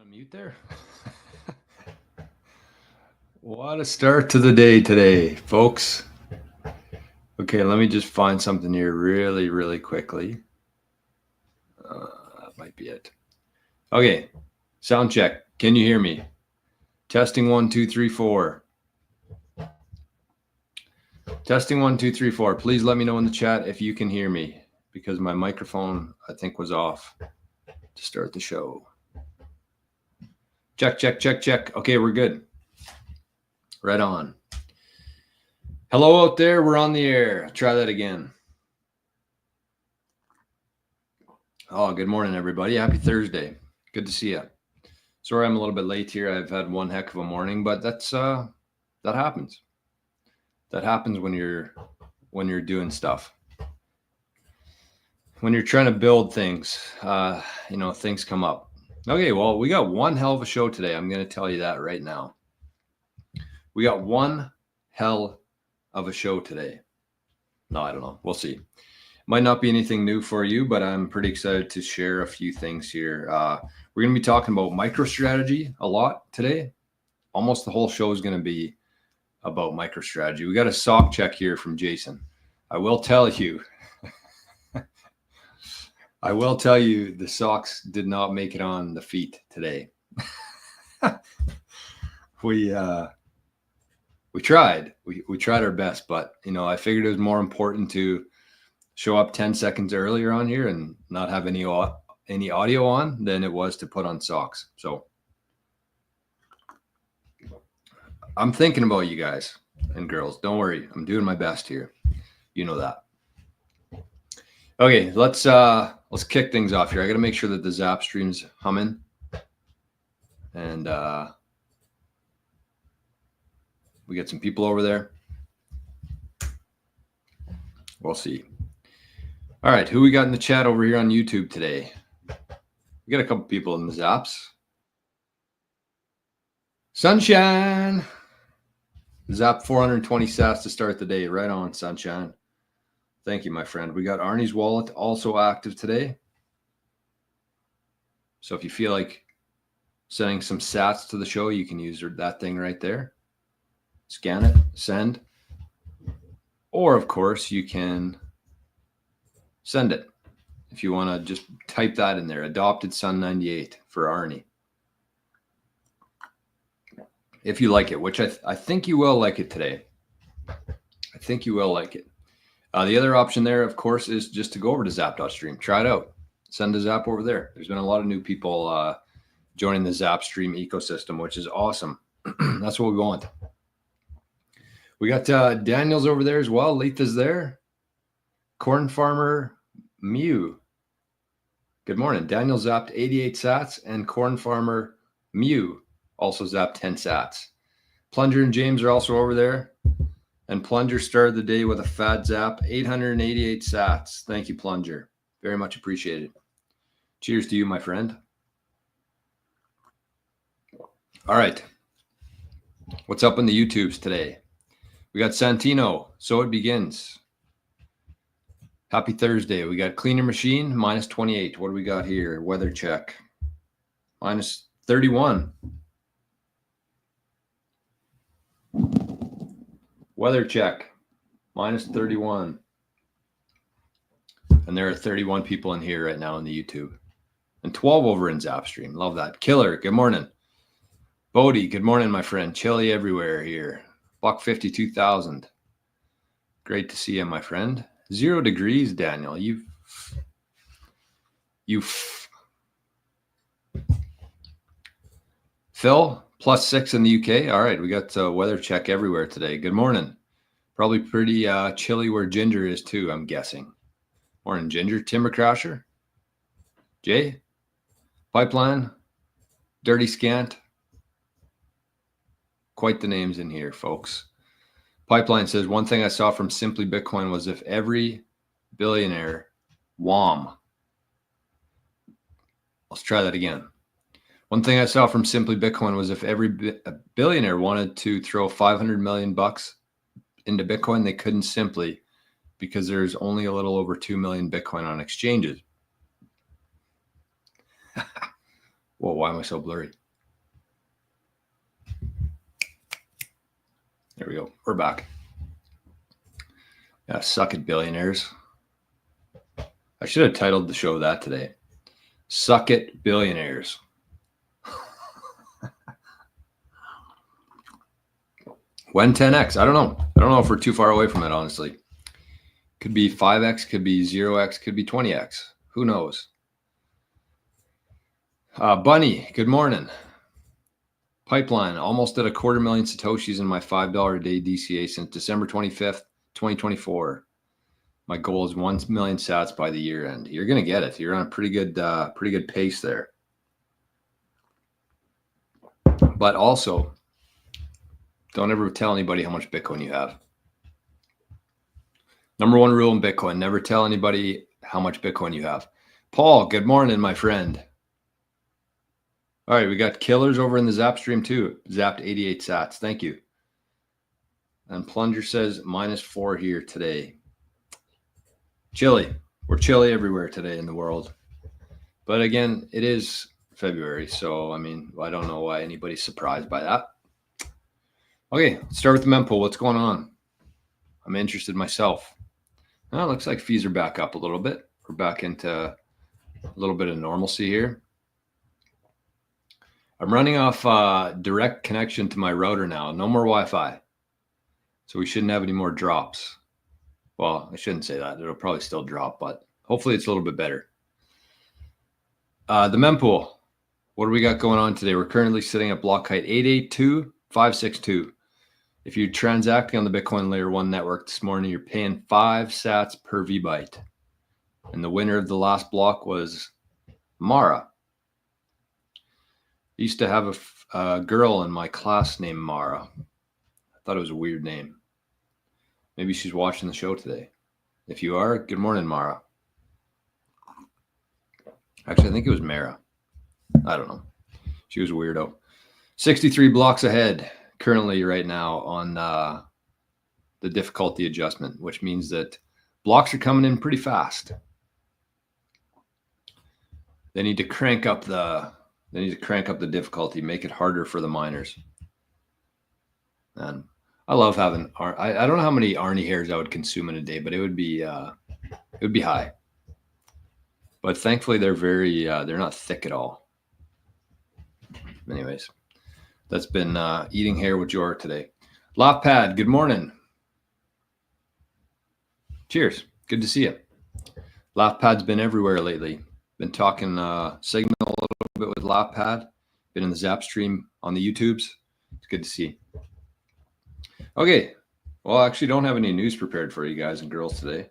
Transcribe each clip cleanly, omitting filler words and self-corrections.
unmute there? What a start to the day today, folks. Okay, let me just find something here really quickly. That might be it. Okay, sound check. Can you hear me? Testing 1, 2, 3, 4. Testing 1, 2, 3, 4. Please let me know in the chat if you can hear me because my microphone, I think, was off to start the show. Check. Okay, we're good. Right on. Hello out there. We're on the air. Try that again. Oh, good morning, everybody. Happy Thursday. Good to see you. Sorry I'm a little bit late here. I've had one heck of a morning, but that happens. That happens when you're doing stuff. When you're trying to build things, things come up. Okay, well, we got one hell of a show today. I'm going to tell you that right now. We got one hell of a show today. No, I don't know. We'll see. Might not be anything new for you, but I'm pretty excited to share a few things here. We're going to be talking about MicroStrategy a lot today. Almost the whole show is going to be about MicroStrategy. We got a sock check here from Jason. I will tell you the socks did not make it on the feet today. We tried. We tried our best, but I figured it was more important to show up 10 seconds earlier on here and not have any audio on than it was to put on socks. So I'm thinking about you guys and girls. Don't worry. I'm doing my best here. You know that. Okay, let's kick things off here. I got to make sure that the Zap stream's humming. And we got some people over there. We'll see. All right, who we got in the chat over here on YouTube today? We got a couple people in the Zaps. Sunshine. Zap 420 sats to start the day. Right on, Sunshine. Thank you, my friend. We got Arnie's wallet also active today. So if you feel like sending some sats to the show, you can use that thing right there. Scan it, send. Or, of course, you can send it. If you want to just type that in there, Adopted Son 98 for Arnie. If you like it, which I think you will like it today. I think you will like it. The other option there, of course, is just to go over to zap.stream. Try it out. Send a Zap over there. There's been a lot of new people joining the Zap stream ecosystem, which is awesome. That's what we want. We got Daniel's over there as well. Letha's there. Corn Farmer Mew. Good morning. Daniel zapped 88 sats, and Corn Farmer Mew also zapped 10 sats. Plunger and James are also over there. And Plunger started the day with a fat zap, 888 sats. Thank you, Plunger. Very much appreciated. Cheers to you, my friend. All right. What's up in the YouTubes today? We got Santino. So it begins. Happy Thursday. We got Cleaner Machine, minus 28. What do we got here? Weather check. Minus 31. Weather check. Minus 31. And there are 31 people in here right now on the YouTube. And 12 over in Zapstream. Love that. Killer, good morning. Bodie, good morning, my friend. Chilly everywhere here. Buck 52,000. Great to see you, my friend. 0 degrees, Daniel. Phil, +6 in the UK. All right, we got weather check everywhere today. Good morning. Probably pretty chilly where Ginger is too, I'm guessing. Morning, Ginger. Timber Crasher. Jay. Pipeline. Dirty Scant. Quite the names in here, folks. Pipeline says, one thing I saw from Simply Bitcoin was if every billionaire, WOM. Let's try that again. One thing I saw from Simply Bitcoin was if every billionaire wanted to throw 500 million bucks into Bitcoin, they couldn't simply because there's only a little over 2 million Bitcoin on exchanges. Whoa, why am I so blurry? There we go. We're back. Yeah, suck it, billionaires. I should have titled the show that today. Suck it, billionaires. When 10x? I don't know. I don't know if we're too far away from it, honestly. Could be 5x, could be 0x, could be 20x. Who knows? Bunny, good morning. Pipeline, almost at 250,000 Satoshis in my $5 a day DCA since December 25th, 2024. My goal is 1 million sats by the year end. You're going to get it. You're on a pretty good pace there. But also, don't ever tell anybody how much Bitcoin you have. Number one rule in Bitcoin, never tell anybody how much Bitcoin you have. Paul, good morning, my friend. All right, we got killers over in the Zap stream too. Zapped 88 sats. Thank you. And Plunger says -4 here today. Chilly. We're chilly everywhere today in the world. But again, it is February. So, I mean, I don't know why anybody's surprised by that. Okay, let's start with the mempool. What's going on? I'm interested myself. Well, it looks like fees are back up a little bit. We're back into a little bit of normalcy here. I'm running off direct connection to my router now. No more Wi-Fi. So we shouldn't have any more drops. Well, I shouldn't say that. It'll probably still drop, but hopefully it's a little bit better. The mempool. What do we got going on today? We're currently sitting at block height 882.562. If you're transacting on the Bitcoin Layer 1 network this morning, you're paying 5 sats per VByte. And the winner of the last block was Mara. I used to have a girl in my class named Mara. I thought it was a weird name. Maybe she's watching the show today. If you are, good morning, Mara. Actually, I think it was Mara. I don't know. She was a weirdo. 63 blocks ahead currently right now on the difficulty adjustment, which means that blocks are coming in pretty fast. They need to crank up the difficulty, make it harder for the miners. And I love having I don't know how many Arnie hairs I would consume in a day, but it would be high. But thankfully they're not thick at all. Anyways, that's been eating hair with Jor today. Lopad, good morning. Cheers. Good to see you. Loppad's been everywhere lately. Been talking Signal a little bit with Lopad. Been in the Zap stream on the YouTubes. It's good to see. Okay. Well, I actually don't have any news prepared for you guys and girls today.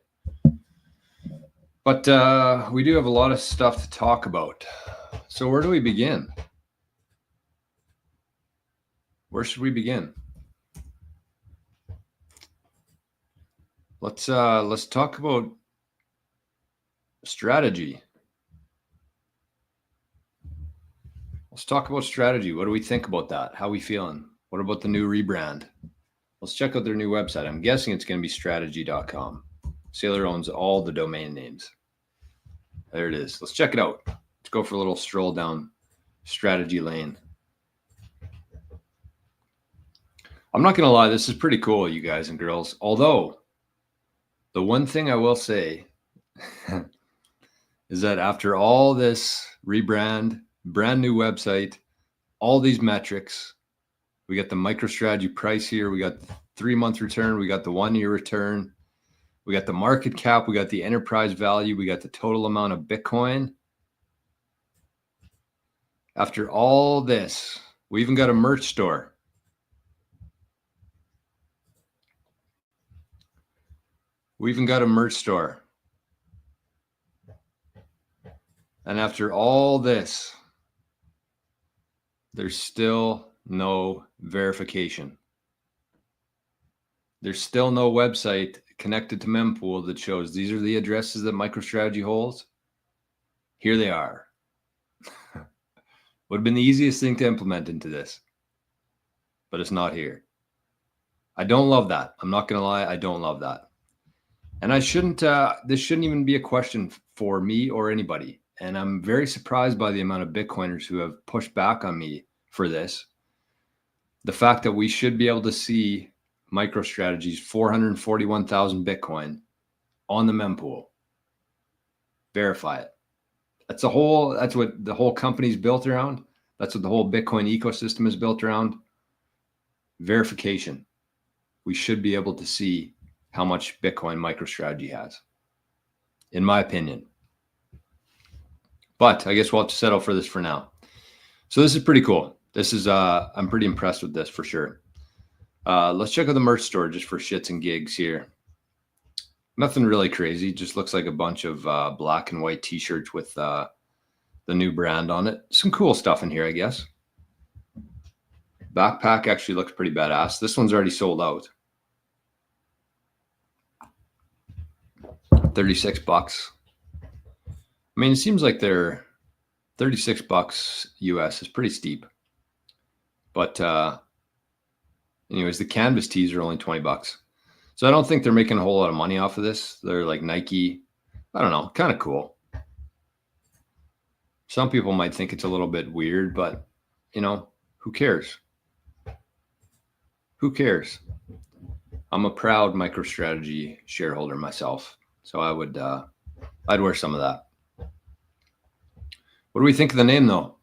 But we do have a lot of stuff to talk about. So where do we begin? Where should we begin? Let's talk about strategy. Let's talk about strategy. What do we think about that? How are we feeling? What about the new rebrand? Let's check out their new website. I'm guessing it's going to be strategy.com. Sailor owns all the domain names. There it is. Let's check it out. Let's go for a little stroll down strategy lane. I'm not going to lie. This is pretty cool, you guys and girls. Although the one thing I will say is that after all this rebrand, brand new website, all these metrics, we got the MicroStrategy price here. We got the 3-month return. We got the 1-year return. We got the market cap. We got the enterprise value. We got the total amount of Bitcoin. After all this, we even got a merch store. We even got a merch store. And after all this, there's still no verification. There's still no website connected to mempool that shows these are the addresses that MicroStrategy holds. Here they are. Would have been the easiest thing to implement into this, but it's not here. I don't love that. I'm not going to lie. I don't love that. And I shouldn't, this shouldn't even be a question for me or anybody. And I'm very surprised by the amount of Bitcoiners who have pushed back on me for this. The fact that we should be able to see MicroStrategy's 441,000 Bitcoin on the mempool. Verify it. That's what the whole company's built around. That's what the whole Bitcoin ecosystem is built around. Verification. We should be able to see how much Bitcoin MicroStrategy has, in my opinion. But I guess we'll have to settle for this for now. So this is pretty cool. This is, I'm pretty impressed with this for sure. Let's check out the merch store just for shits and gigs here. Nothing really crazy. Just looks like a bunch of black and white t-shirts with the new brand on it. Some cool stuff in here, I guess. Backpack actually looks pretty badass. This one's already sold out. 36 bucks. I mean, it seems like they're 36 bucks US is pretty steep. But anyways, the canvas tees are only 20 bucks. So I don't think they're making a whole lot of money off of this. They're like Nike. I don't know, kind of cool. Some people might think it's a little bit weird, but you know, who cares? Who cares? I'm a proud MicroStrategy shareholder myself. So I would, I'd wear some of that. What do we think of the name though?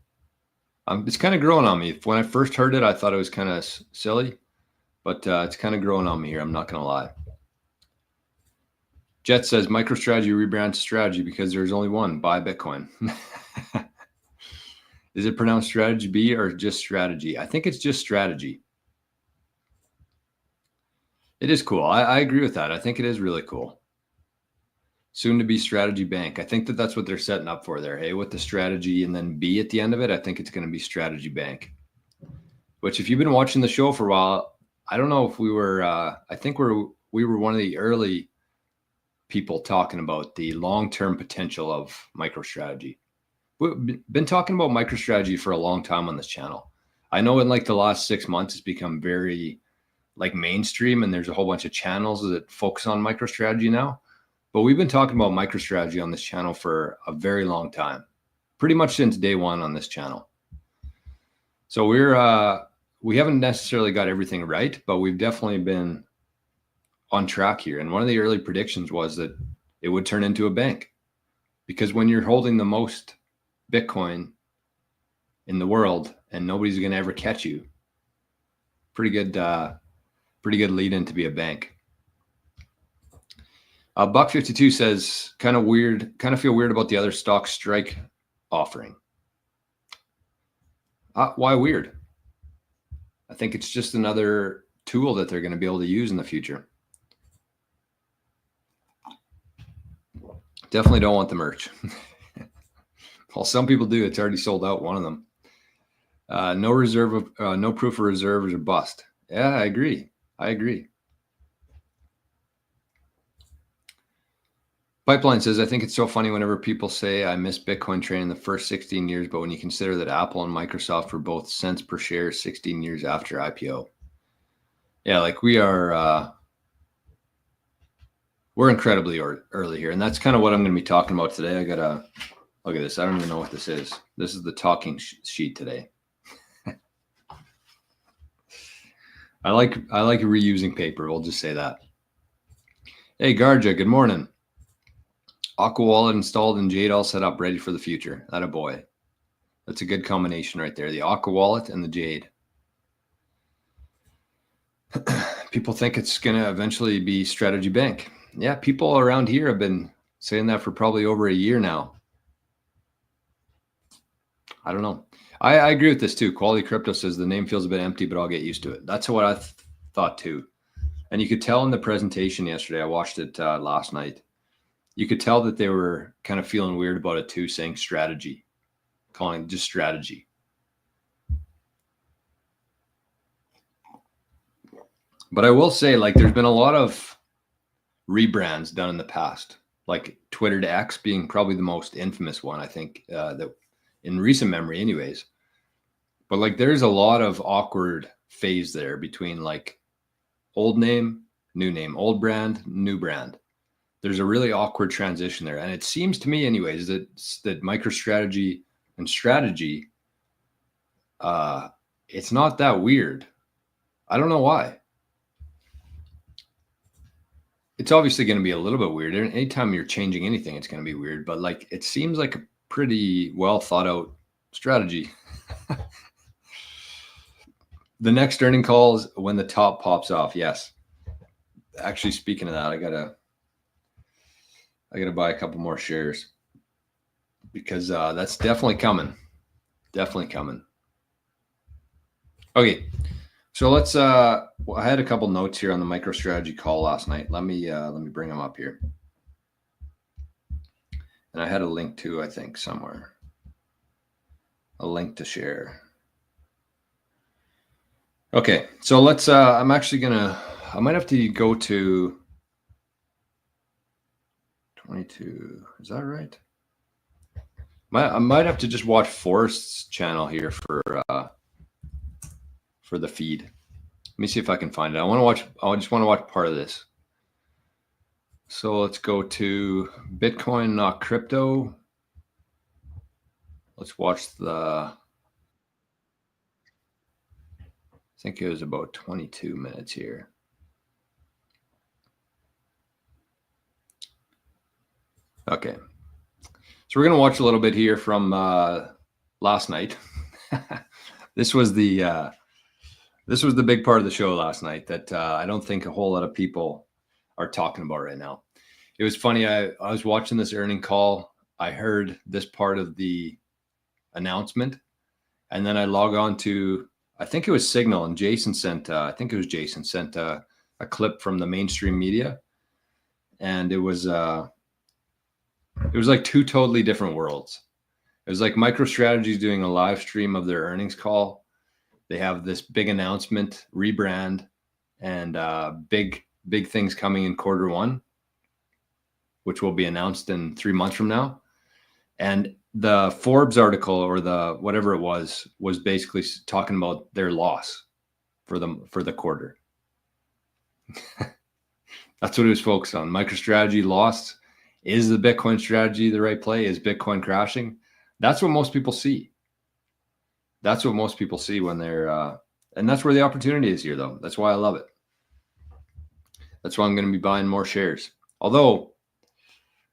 It's kind of growing on me. When I first heard it, I thought it was kind of silly, but it's kind of growing on me here. I'm not going to lie. Jet says MicroStrategy rebrand strategy because there's only one. Buy Bitcoin. Is it pronounced strategy B or just strategy? I think it's just strategy. It is cool. I agree with that. I think it is really cool. Soon to be strategy bank. I think that's what they're setting up for there. Hey, with the strategy and then B at the end of it, I think it's going to be strategy bank. Which, if you've been watching the show for a while, I don't know if we were. I think we were one of the early people talking about the long-term potential of MicroStrategy. We've been talking about MicroStrategy for a long time on this channel. I know in like the last 6 months, it's become very like mainstream, and there's a whole bunch of channels that focus on MicroStrategy now. But we've been talking about MicroStrategy on this channel for a very long time, pretty much since day one on this channel. So we haven't necessarily got everything right, but we've definitely been on track here. And one of the early predictions was that it would turn into a bank, because when you're holding the most Bitcoin in the world and nobody's going to ever catch you, pretty good lead in to be a bank. Buck52 says, kind of feel weird about the other stock strike offering. Why weird? I think it's just another tool that they're going to be able to use in the future. Definitely don't want the merch. Well, some people do. It's already sold out, one of them. No proof of reserve is a bust. Yeah, I agree. Pipeline says, I think it's so funny whenever people say I miss Bitcoin trading the first 16 years, but when you consider that Apple and Microsoft were both cents per share 16 years after IPO. Yeah, like we're incredibly early here. And that's kind of what I'm going to be talking about today. I got to look at this. I don't even know what this is. This is the talking sheet today. I like reusing paper. We'll just say that. Hey, Garja, good morning. Aqua Wallet installed and Jade all set up, ready for the future. That a boy. That's a good combination right there. The Aqua Wallet and the Jade. People think it's going to eventually be Strategy Bank. Yeah, people around here have been saying that for probably over a year now. I don't know. I agree with this too. Quality Crypto says the name feels a bit empty, but I'll get used to it. That's what I thought too. And you could tell in the presentation yesterday, I watched it last night. You could tell that they were kind of feeling weird about it too, saying strategy, calling it just strategy. But I will say, like, there's been a lot of rebrands done in the past, like Twitter to X being probably the most infamous one, I think, that in recent memory anyways. But like, there's a lot of awkward phase there between like old name, new name, old brand, new brand. there's a really awkward transition there. And it seems to me anyways, that MicroStrategy and strategy, it's not that weird. I don't know why. It's obviously going to be a little bit weird. Anytime you're changing anything, it's going to be weird. But like, it seems like a pretty well thought out strategy. The next earning call is when the top pops off. Yes. Actually, speaking of that, I gotta buy a couple more shares because that's definitely coming. Definitely coming. Okay. So let's I had a couple notes here on the MicroStrategy call last night. Let me bring them up here. And I had a link too, I think, somewhere. A link to share. Okay, so let's I might have to go to 22. Is that right? I might have to just watch Forrest's channel here for the feed. Let me see if I can find it. I just want to watch part of this. So let's go to Bitcoin, not crypto. Let's watch I think it was about 22 minutes here. Okay. So we're going to watch a little bit here from last night. This was the big part of the show last night that I don't think a whole lot of people are talking about right now. It was funny. I was watching this earning call. I heard this part of the announcement, and then I log on to, I think it was Signal, and Jason sent, a clip from the mainstream media, and it was like two totally different worlds. It was like MicroStrategy is doing a live stream of their earnings call. They have this big announcement, rebrand, and big things coming in Q1, which will be announced in 3 months from now. And the Forbes article, or the whatever it was basically talking about their loss for the quarter. That's what it was focused on. MicroStrategy lost. Is the Bitcoin strategy the right play? Is Bitcoin crashing? That's what most people see. That's what most people see when they're, and that's where the opportunity is here, though. That's why I love it. That's why I'm going to be buying more shares. Although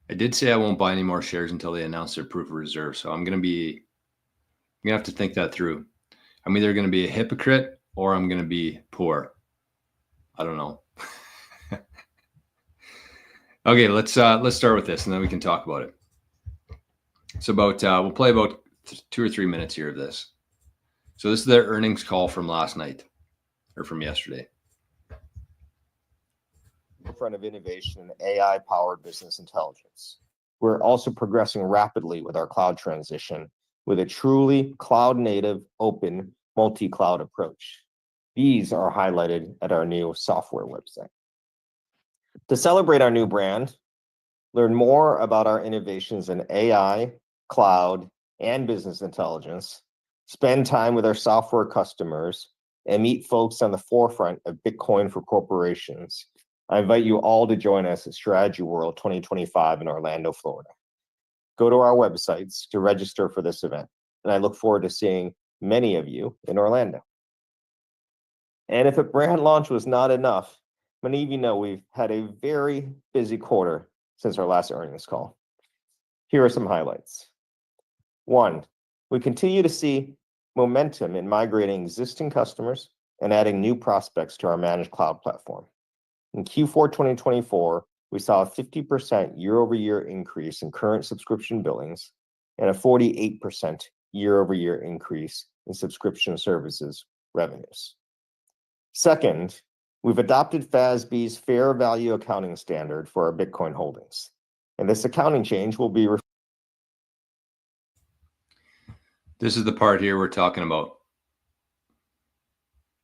I did say I won't buy any more shares until they announce their proof of reserve. So I'm going to have to think that through. I'm either going to be a hypocrite or I'm going to be poor. I don't know. Okay, let's start with this, and then we can talk about it. It's about we'll play about 2 or 3 minutes here of this. So this is their earnings call from last night, or from yesterday. In front of innovation and AI-powered business intelligence. We're also progressing rapidly with our cloud transition with a truly cloud-native, open, multi-cloud approach. These are highlighted at our new software website. To celebrate our new brand, learn more about our innovations in AI, cloud, and business intelligence, spend time with our software customers, and meet folks on the forefront of Bitcoin for corporations, I invite you all to join us at Strategy World 2025 in Orlando, Florida. Go to our websites to register for this event, and I look forward to seeing many of you in Orlando. And if a brand launch was not enough, many of you know we've had a very busy quarter since our last earnings call. Here are some highlights. 1, we continue to see momentum in migrating existing customers and adding new prospects to our managed cloud platform. In Q4 2024, we saw a 50% year-over-year increase in current subscription billings and a 48% year-over-year increase in subscription services revenues. Second, we've adopted FASB's fair value accounting standard for our Bitcoin holdings, and this accounting change will be. This is the part here we're talking about.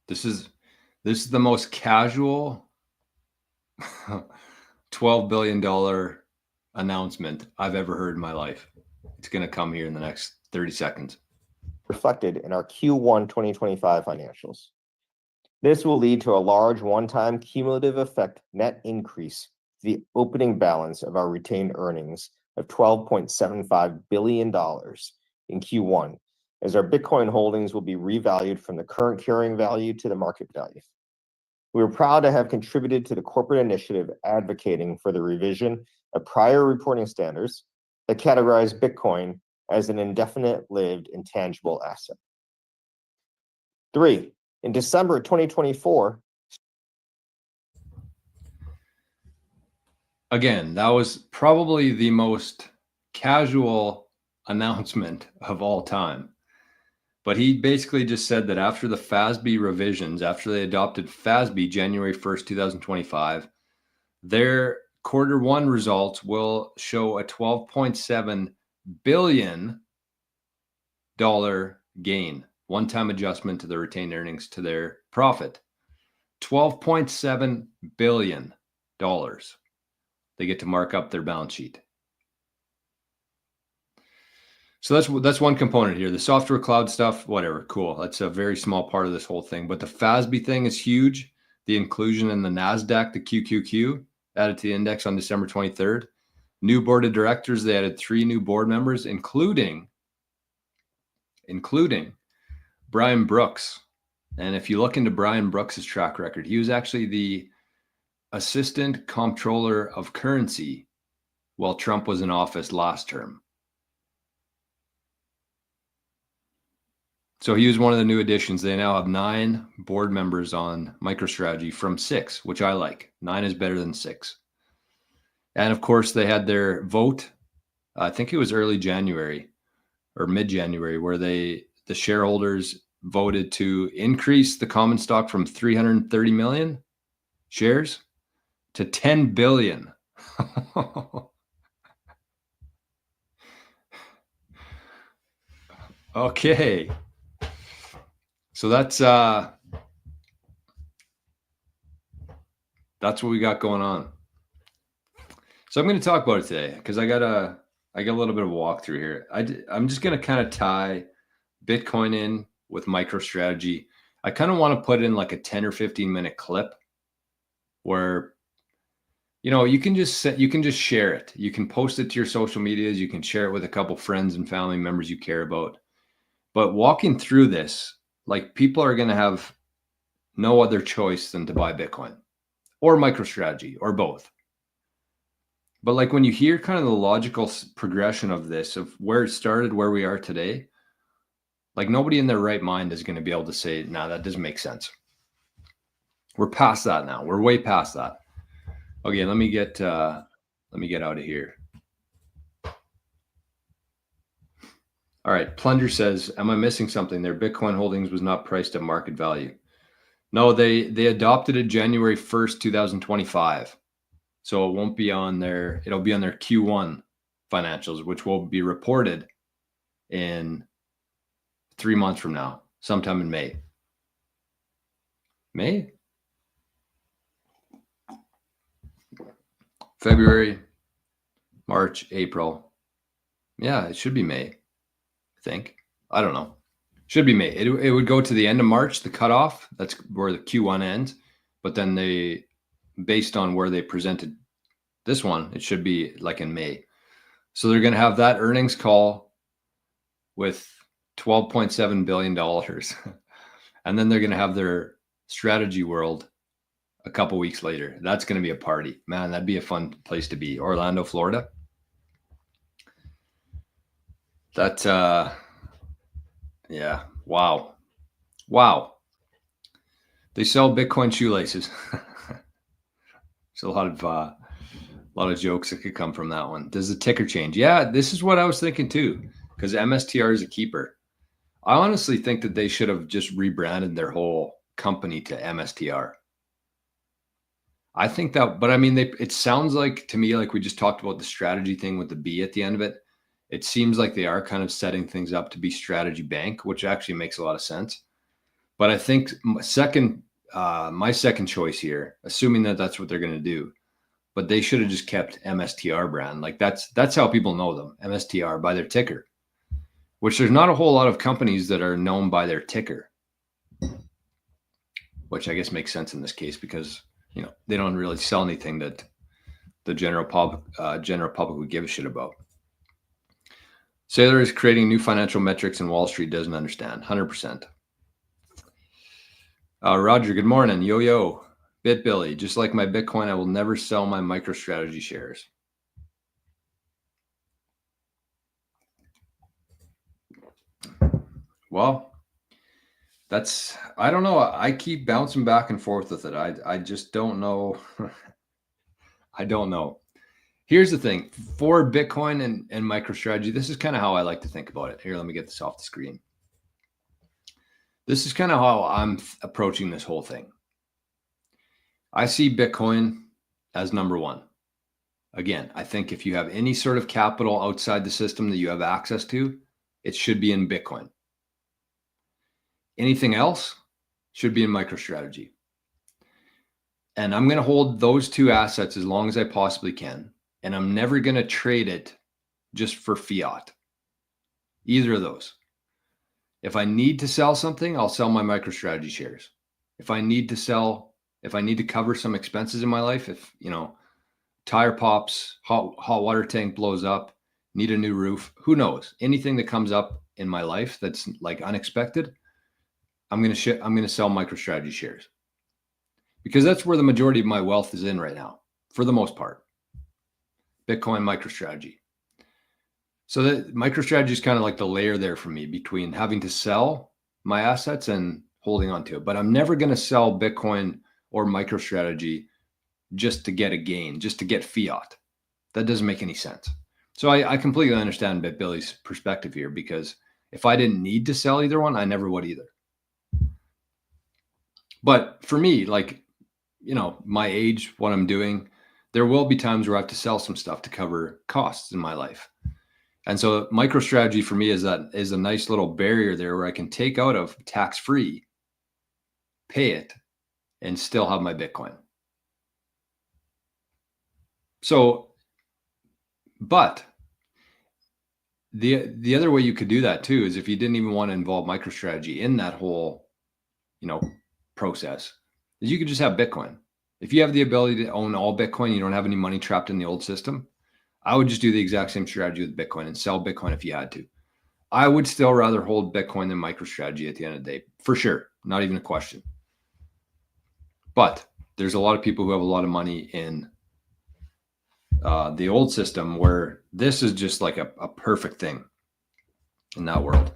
This is the most casual $12 billion announcement I've ever heard in my life. It's going to come here in the next 30 seconds. Reflected in our Q1 2025 financials. This will lead to a large one-time cumulative effect net increase the opening balance of our retained earnings of $12.75 billion in Q1, as our Bitcoin holdings will be revalued from the current carrying value to the market value. We are proud to have contributed to the corporate initiative advocating for the revision of prior reporting standards that categorize Bitcoin as an indefinite-lived intangible asset. 3. In December 2024, again, that was probably the most casual announcement of all time. But he basically just said that after the FASB revisions, after they adopted FASB January 1st, 2025, their Q1 results will show a $12.7 billion gain, one-time adjustment to the retained earnings to their profit. $12.7 billion. They get to mark up their balance sheet. So that's one component here. The software cloud stuff, whatever, cool. That's a very small part of this whole thing. But the FASB thing is huge. The inclusion in the NASDAQ, the QQQ, added to the index on December 23rd. New board of directors, they added 3 new board members, including Brian Brooks. And if you look into Brian Brooks's track record, he was actually the assistant comptroller of currency while Trump was in office last term. So he was one of the new additions. They now have 9 board members on MicroStrategy from 6, which I like. 9 is better than 6. And of course, they had their vote. I think it was early January or mid-January, where the shareholders voted to increase the common stock from 330 million shares to 10 billion. Okay. So that's what we got going on. So I'm going to talk about it today because I got a little bit of a walkthrough here. I'm just going to kind of tie Bitcoin in with MicroStrategy. I kind of want to put in like a 10 or 15 minute clip where, you know, you can just share it. You can post it to your social medias. You can share it with a couple friends and family members you care about. But walking through this, like, people are going to have no other choice than to buy Bitcoin or MicroStrategy or both. But like, when you hear kind of the logical progression of this, of where it started, where we are today, like, nobody in their right mind is going to be able to say, nah, that doesn't make sense. We're past that now. We're way past that. Okay, let me get out of here. All right, Plunger says, am I missing something? Their Bitcoin holdings was not priced at market value. No, they adopted it January 1st, 2025. So it won't be on their, it'll be on their Q1 financials, which will be reported in 3 months from now, sometime in May. May? February, March, April. Yeah, it should be May, I think. I don't know. Should be May. It would go to the end of March, the cutoff. That's where the Q1 ends. But then they, based on where they presented this one, it should be like in May. So they're going to have that earnings call with $12.7 billion. And then they're going to have their strategy world a couple weeks later. That's going to be a party. Man, that'd be a fun place to be. Orlando, Florida. That, yeah. Wow. Wow. They sell Bitcoin shoelaces. There's a lot of jokes that could come from that one. Does the ticker change? Yeah, this is what I was thinking too, because MSTR is a keeper. I honestly think that they should have just rebranded their whole company to MSTR. I think that, but I mean, it sounds like to me, like we just talked about the strategy thing with the B at the end of it. It seems like they are kind of setting things up to be Strategy Bank, which actually makes a lot of sense. But I think my second choice here, assuming that that's what they're going to do, but they should have just kept MSTR brand. Like, that's how people know them, MSTR, by their ticker, which there's not a whole lot of companies that are known by their ticker, which I guess makes sense in this case because, you know, they don't really sell anything that the general public would give a shit about. Saylor is creating new financial metrics and Wall Street doesn't understand. 100%. Roger, good morning. Yo. BitBilly, just like my Bitcoin, I will never sell my MicroStrategy shares. Well, I don't know. I keep bouncing back and forth with it. I just don't know. I don't know. Here's the thing for Bitcoin and MicroStrategy. This is kind of how I like to think about it. Here, let me get this off the screen. This is kind of how I'm approaching this whole thing. I see Bitcoin as number one. Again, I think if you have any sort of capital outside the system that you have access to, it should be in Bitcoin. Anything else should be in MicroStrategy. And I'm going to hold those two assets as long as I possibly can. And I'm never going to trade it just for fiat. Either of those. If I need to sell something, I'll sell my MicroStrategy shares. If I need to cover some expenses in my life, if, tire pops, hot water tank blows up, need a new roof, who knows? Anything that comes up in my life that's like unexpected, I'm going to sell MicroStrategy shares. Because that's where the majority of my wealth is in right now, for the most part. Bitcoin, MicroStrategy. So that MicroStrategy is kind of like the layer there for me between having to sell my assets and holding on to it. But I'm never going to sell Bitcoin or MicroStrategy just to get a gain, just to get fiat. That doesn't make any sense. So I completely understand BitBilly's perspective here, because if I didn't need to sell either one, I never would either. But for me, my age, what I'm doing, there will be times where I have to sell some stuff to cover costs in my life. And so MicroStrategy for me is a nice little barrier there where I can take out of tax-free, pay it, and still have my Bitcoin. So, but the other way you could do that too is if you didn't even want to involve MicroStrategy in that whole, process, is you could just have Bitcoin. If you have the ability to own all Bitcoin, you don't have any money trapped in the old system, I would just do the exact same strategy with Bitcoin and sell Bitcoin if you had to. I would still rather hold Bitcoin than MicroStrategy at the end of the day, for sure. Not even a question. But there's a lot of people who have a lot of money in the old system where this is just like a perfect thing in that world.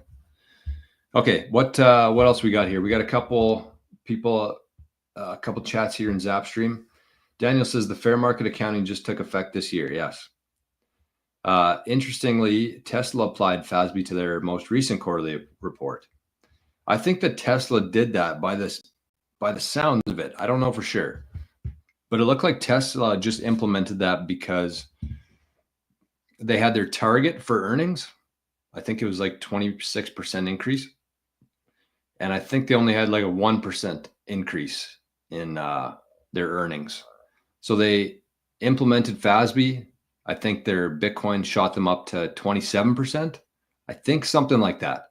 Okay, what else we got here? We got a couple people, a couple chats here in Zapstream. Daniel says the fair market accounting just took effect this year. Yes. Interestingly, Tesla applied FASB to their most recent quarterly report. I think that Tesla did that by the sounds of it. I don't know for sure, but it looked like Tesla just implemented that because they had their target for earnings. I think it was like 26% increase. And I think they only had like a 1% increase in their earnings. So they implemented FASB. I think their Bitcoin shot them up to 27%. I think something like that.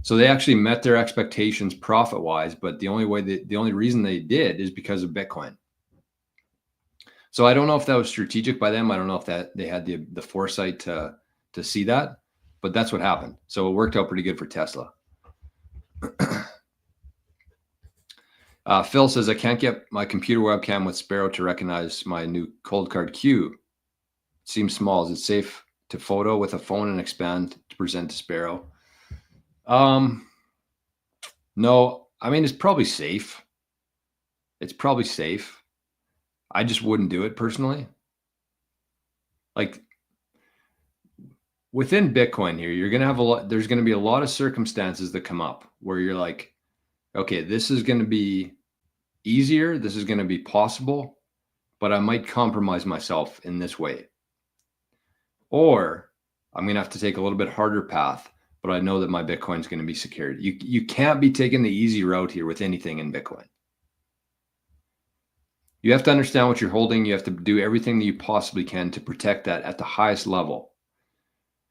So they actually met their expectations profit-wise, but the only reason they did is because of Bitcoin. So I don't know if that was strategic by them. I don't know if that they had the foresight to see that, but that's what happened. So it worked out pretty good for Tesla. Phil says, I can't get my computer webcam with Sparrow to recognize my new cold card queue. It seems small. Is it safe to photo with a phone and expand to present to Sparrow? No, I mean, it's probably safe. It's probably safe. I just wouldn't do it personally. Like within Bitcoin here, you're going to have there's going to be a lot of circumstances that come up where you're like, okay, this is going to be easier. This is going to be possible, but I might compromise myself in this way. Or I'm going to have to take a little bit harder path, but I know that my Bitcoin is going to be secured. You can't be taking the easy route here with anything in Bitcoin. You have to understand what you're holding. You have to do everything that you possibly can to protect that at the highest level.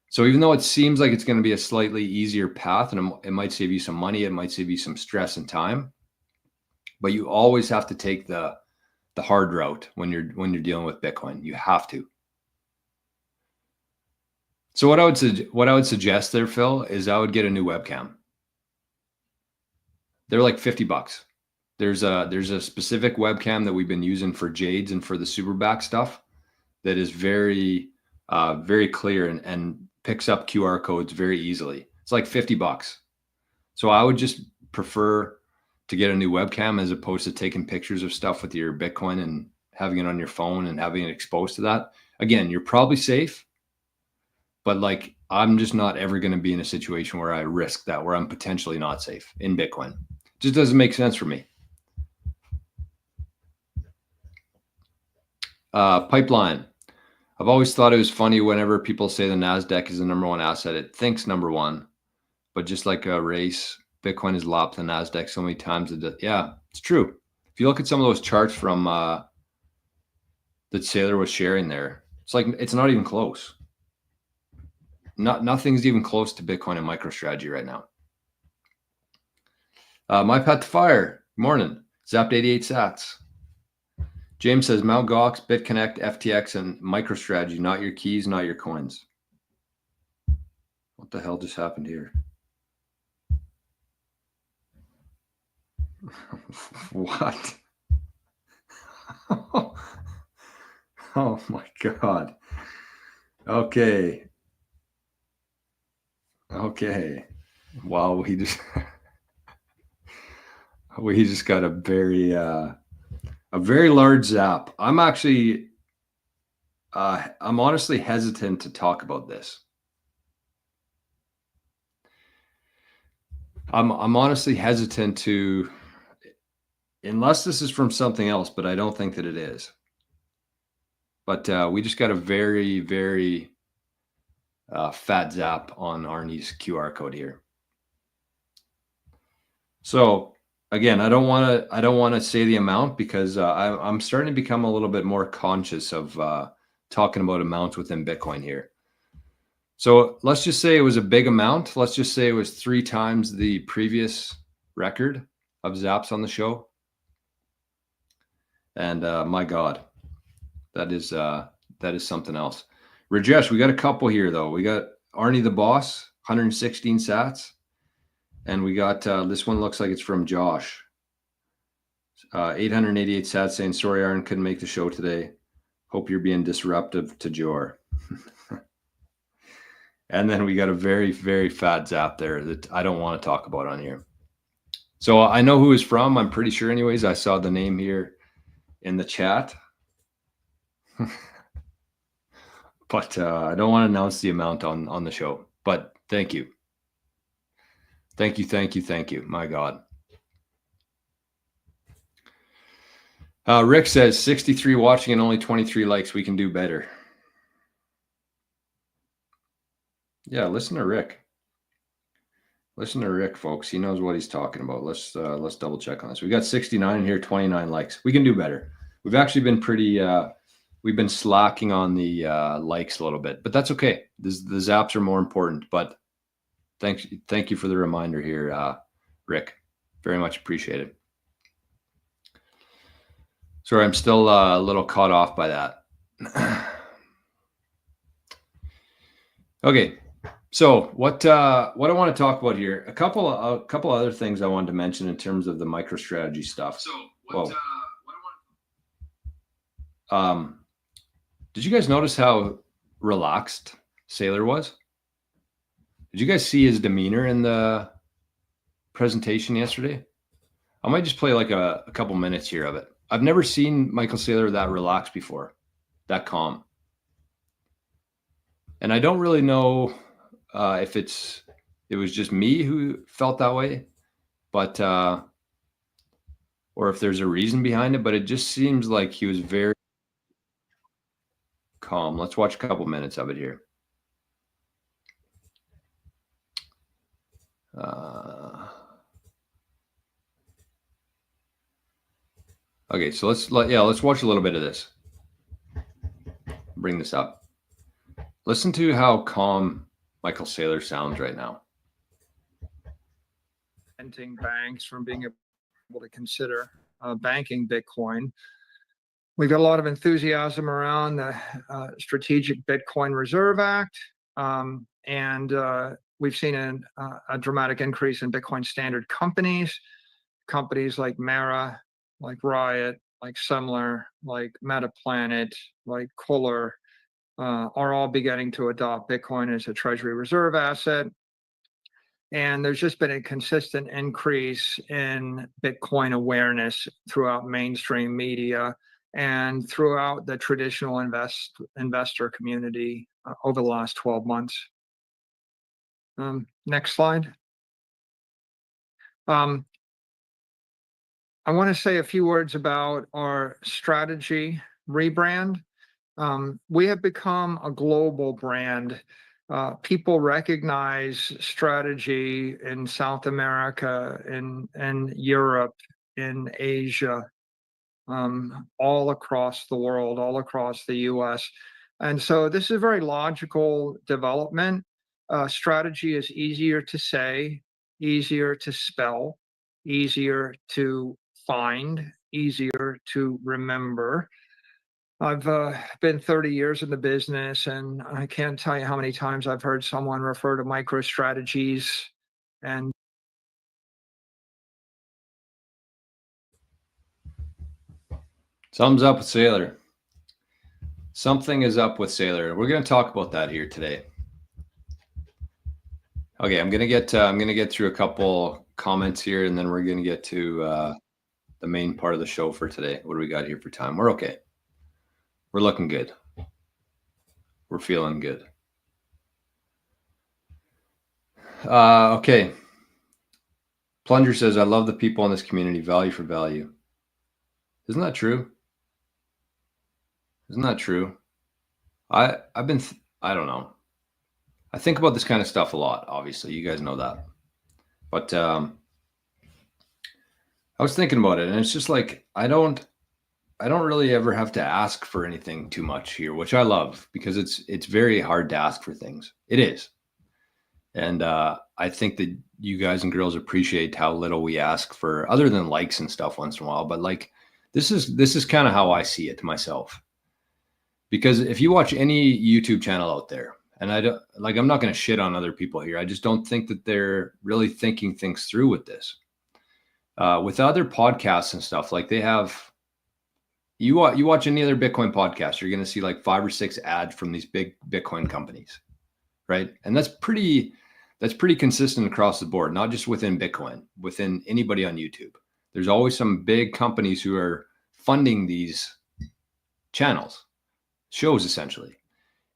So even though it seems like it's going to be a slightly easier path and it might save you some money, it might save you some stress and time, but you always have to take the the hard route when you're dealing with Bitcoin. You have to. So what I would suggest there, Phil, is I would get a new webcam. They're like $50. There's a specific webcam that we've been using for Jades and for the SUBSTACK stuff that is very very clear and picks up QR codes very easily. It's like $50. So I would just prefer to get a new webcam as opposed to taking pictures of stuff with your Bitcoin and having it on your phone and having it exposed to that. Again, you're probably safe, but like I'm just not ever going to be in a situation where I risk that, where I'm potentially not safe in Bitcoin. It just doesn't make sense for me. Pipeline. I've always thought it was funny whenever people say the NASDAQ is the #1 asset. It thinks #1, but just like a race, Bitcoin has lopped the NASDAQ so many times. Yeah, it's true. If you look at some of those charts from that Saylor was sharing there, it's like it's not even close. Nothing's even close to Bitcoin and MicroStrategy right now. My Path to Fire. Good morning. Zapped 88 sats. James says Mt. Gox, BitConnect, FTX, and MicroStrategy, not your keys, not your coins. What the hell just happened here? What? Oh my God. Okay. Wow, we just got a very large zap. I'm actually I'm honestly hesitant to talk about this. I'm honestly hesitant to, unless this is from something else, but I don't think that it is. But we just got a very, very fat zap on Arnie's QR code here. So again, I don't want to say the amount because I'm starting to become a little bit more conscious of talking about amounts within Bitcoin here. So let's just say it was a big amount. Let's just say it was 3 times the previous record of zaps on the show. And my God, that is something else. Rajesh, we got a couple here though. We got Arnie the Boss, 116 sats. And we got this one looks like it's from Josh. 888 sats saying, sorry, Arnie couldn't make the show today. Hope you're being disruptive to Jor. And then we got a very, very fat zap there that I don't want to talk about on here. So I know who it's from. I'm pretty sure anyways. I saw the name here in the chat. But I don't want to announce the amount on the show. But thank you. Thank you. My God. Rick says 63 watching and only 23 likes. We can do better. Yeah, listen to Rick. Listen to Rick, folks. He knows what he's talking about. Let's double check on this. We got 69 here, 29 likes. We can do better. We've actually been pretty we've been slacking on the likes a little bit, but that's okay. The zaps are more important. But thank you for the reminder here, Rick. Very much appreciated. Sorry, I'm still a little caught off by that. Okay, so what I want to talk about here, a couple other things I wanted to mention in terms of the MicroStrategy stuff. So did you guys notice how relaxed Saylor was? Did you guys see his demeanor in the presentation yesterday? I might just play like a couple minutes here of it. I've never seen Michael Saylor that relaxed before, that calm. And I don't really know if it was just me who felt that way, but or if there's a reason behind it, but it just seems like he was very calm. Let's watch a couple minutes of it here. Okay, so let's watch a little bit of this. Bring this up. Listen to how calm Michael Saylor sounds right now. Preventing banks from being able to consider banking Bitcoin. We've got a lot of enthusiasm around the Strategic Bitcoin Reserve Act, and we've seen a dramatic increase in Bitcoin standard companies like Mara, like Riot, like Semler, like MetaPlanet, like Kohler, are all beginning to adopt Bitcoin as a treasury reserve asset. And there's just been a consistent increase in Bitcoin awareness throughout mainstream media and throughout the traditional investor community over the last 12 months. Next slide. I want to say a few words about our strategy rebrand. We have become a global brand. People recognize strategy in South America, in Europe, in Asia, all across the world, all across the US. And so this is a very logical development. Strategy is easier to say, easier to spell, easier to find, easier to remember. I've been 30 years in the business, and I can't tell you how many times I've heard someone refer to MicroStrategies and Something's up with Sailor. Something is up with Sailor. We're going to talk about that here today. Okay, I'm gonna get through a couple comments here, and then we're gonna get to the main part of the show for today. What do we got here for time? We're okay. We're looking good. We're feeling good. Okay. Plunger says, I love the people in this community, value for value. Isn't that true? Isn't that true? I don't know. I think about this kind of stuff a lot, obviously. You guys know that. But I was thinking about it, and it's just like I don't really ever have to ask for anything too much here, which I love, because it's very hard to ask for things. It is. And I think that you guys and girls appreciate how little we ask for, other than likes and stuff once in a while. But like this is kind of how I see it myself. Because if you watch any YouTube channel out there, and I'm not going to shit on other people here. I just don't think that they're really thinking things through with this. With other podcasts and stuff, like they have, you watch any other Bitcoin podcast, you're going to see like 5 or 6 ads from these big Bitcoin companies, right? And that's pretty consistent across the board, not just within Bitcoin, within anybody on YouTube. There's always some big companies who are funding these channels, shows essentially.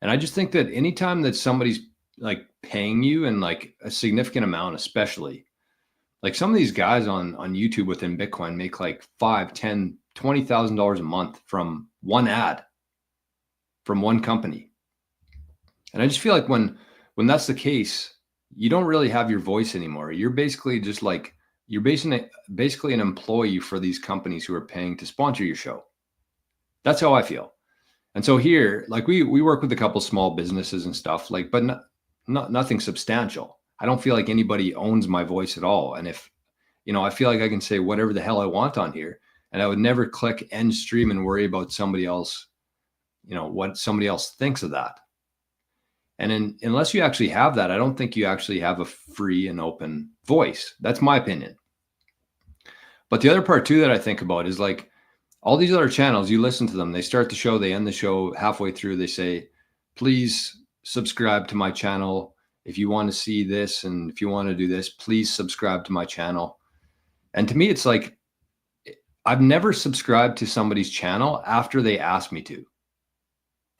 And I just think that anytime that somebody's like paying you in like a significant amount, especially like some of these guys on YouTube within Bitcoin make like $5,000, $10,000, $20,000 a month from one ad from one company. And I just feel like when that's the case, you don't really have your voice anymore. You're basically just like, you're basically an employee for these companies who are paying to sponsor your show. That's how I feel. And so here, like we work with a couple small businesses and stuff, like, but nothing substantial. I don't feel like anybody owns my voice at all. And if, I feel like I can say whatever the hell I want on here, and I would never click end stream and worry about somebody else, what somebody else thinks of that. And unless you actually have that, I don't think you actually have a free and open voice. That's my opinion. But the other part too that I think about is like, all these other channels, you listen to them, they start the show, they end the show halfway through, they say, please subscribe to my channel. If you want to see this, and if you want to do this, please subscribe to my channel. And to me, it's like, I've never subscribed to somebody's channel after they asked me to.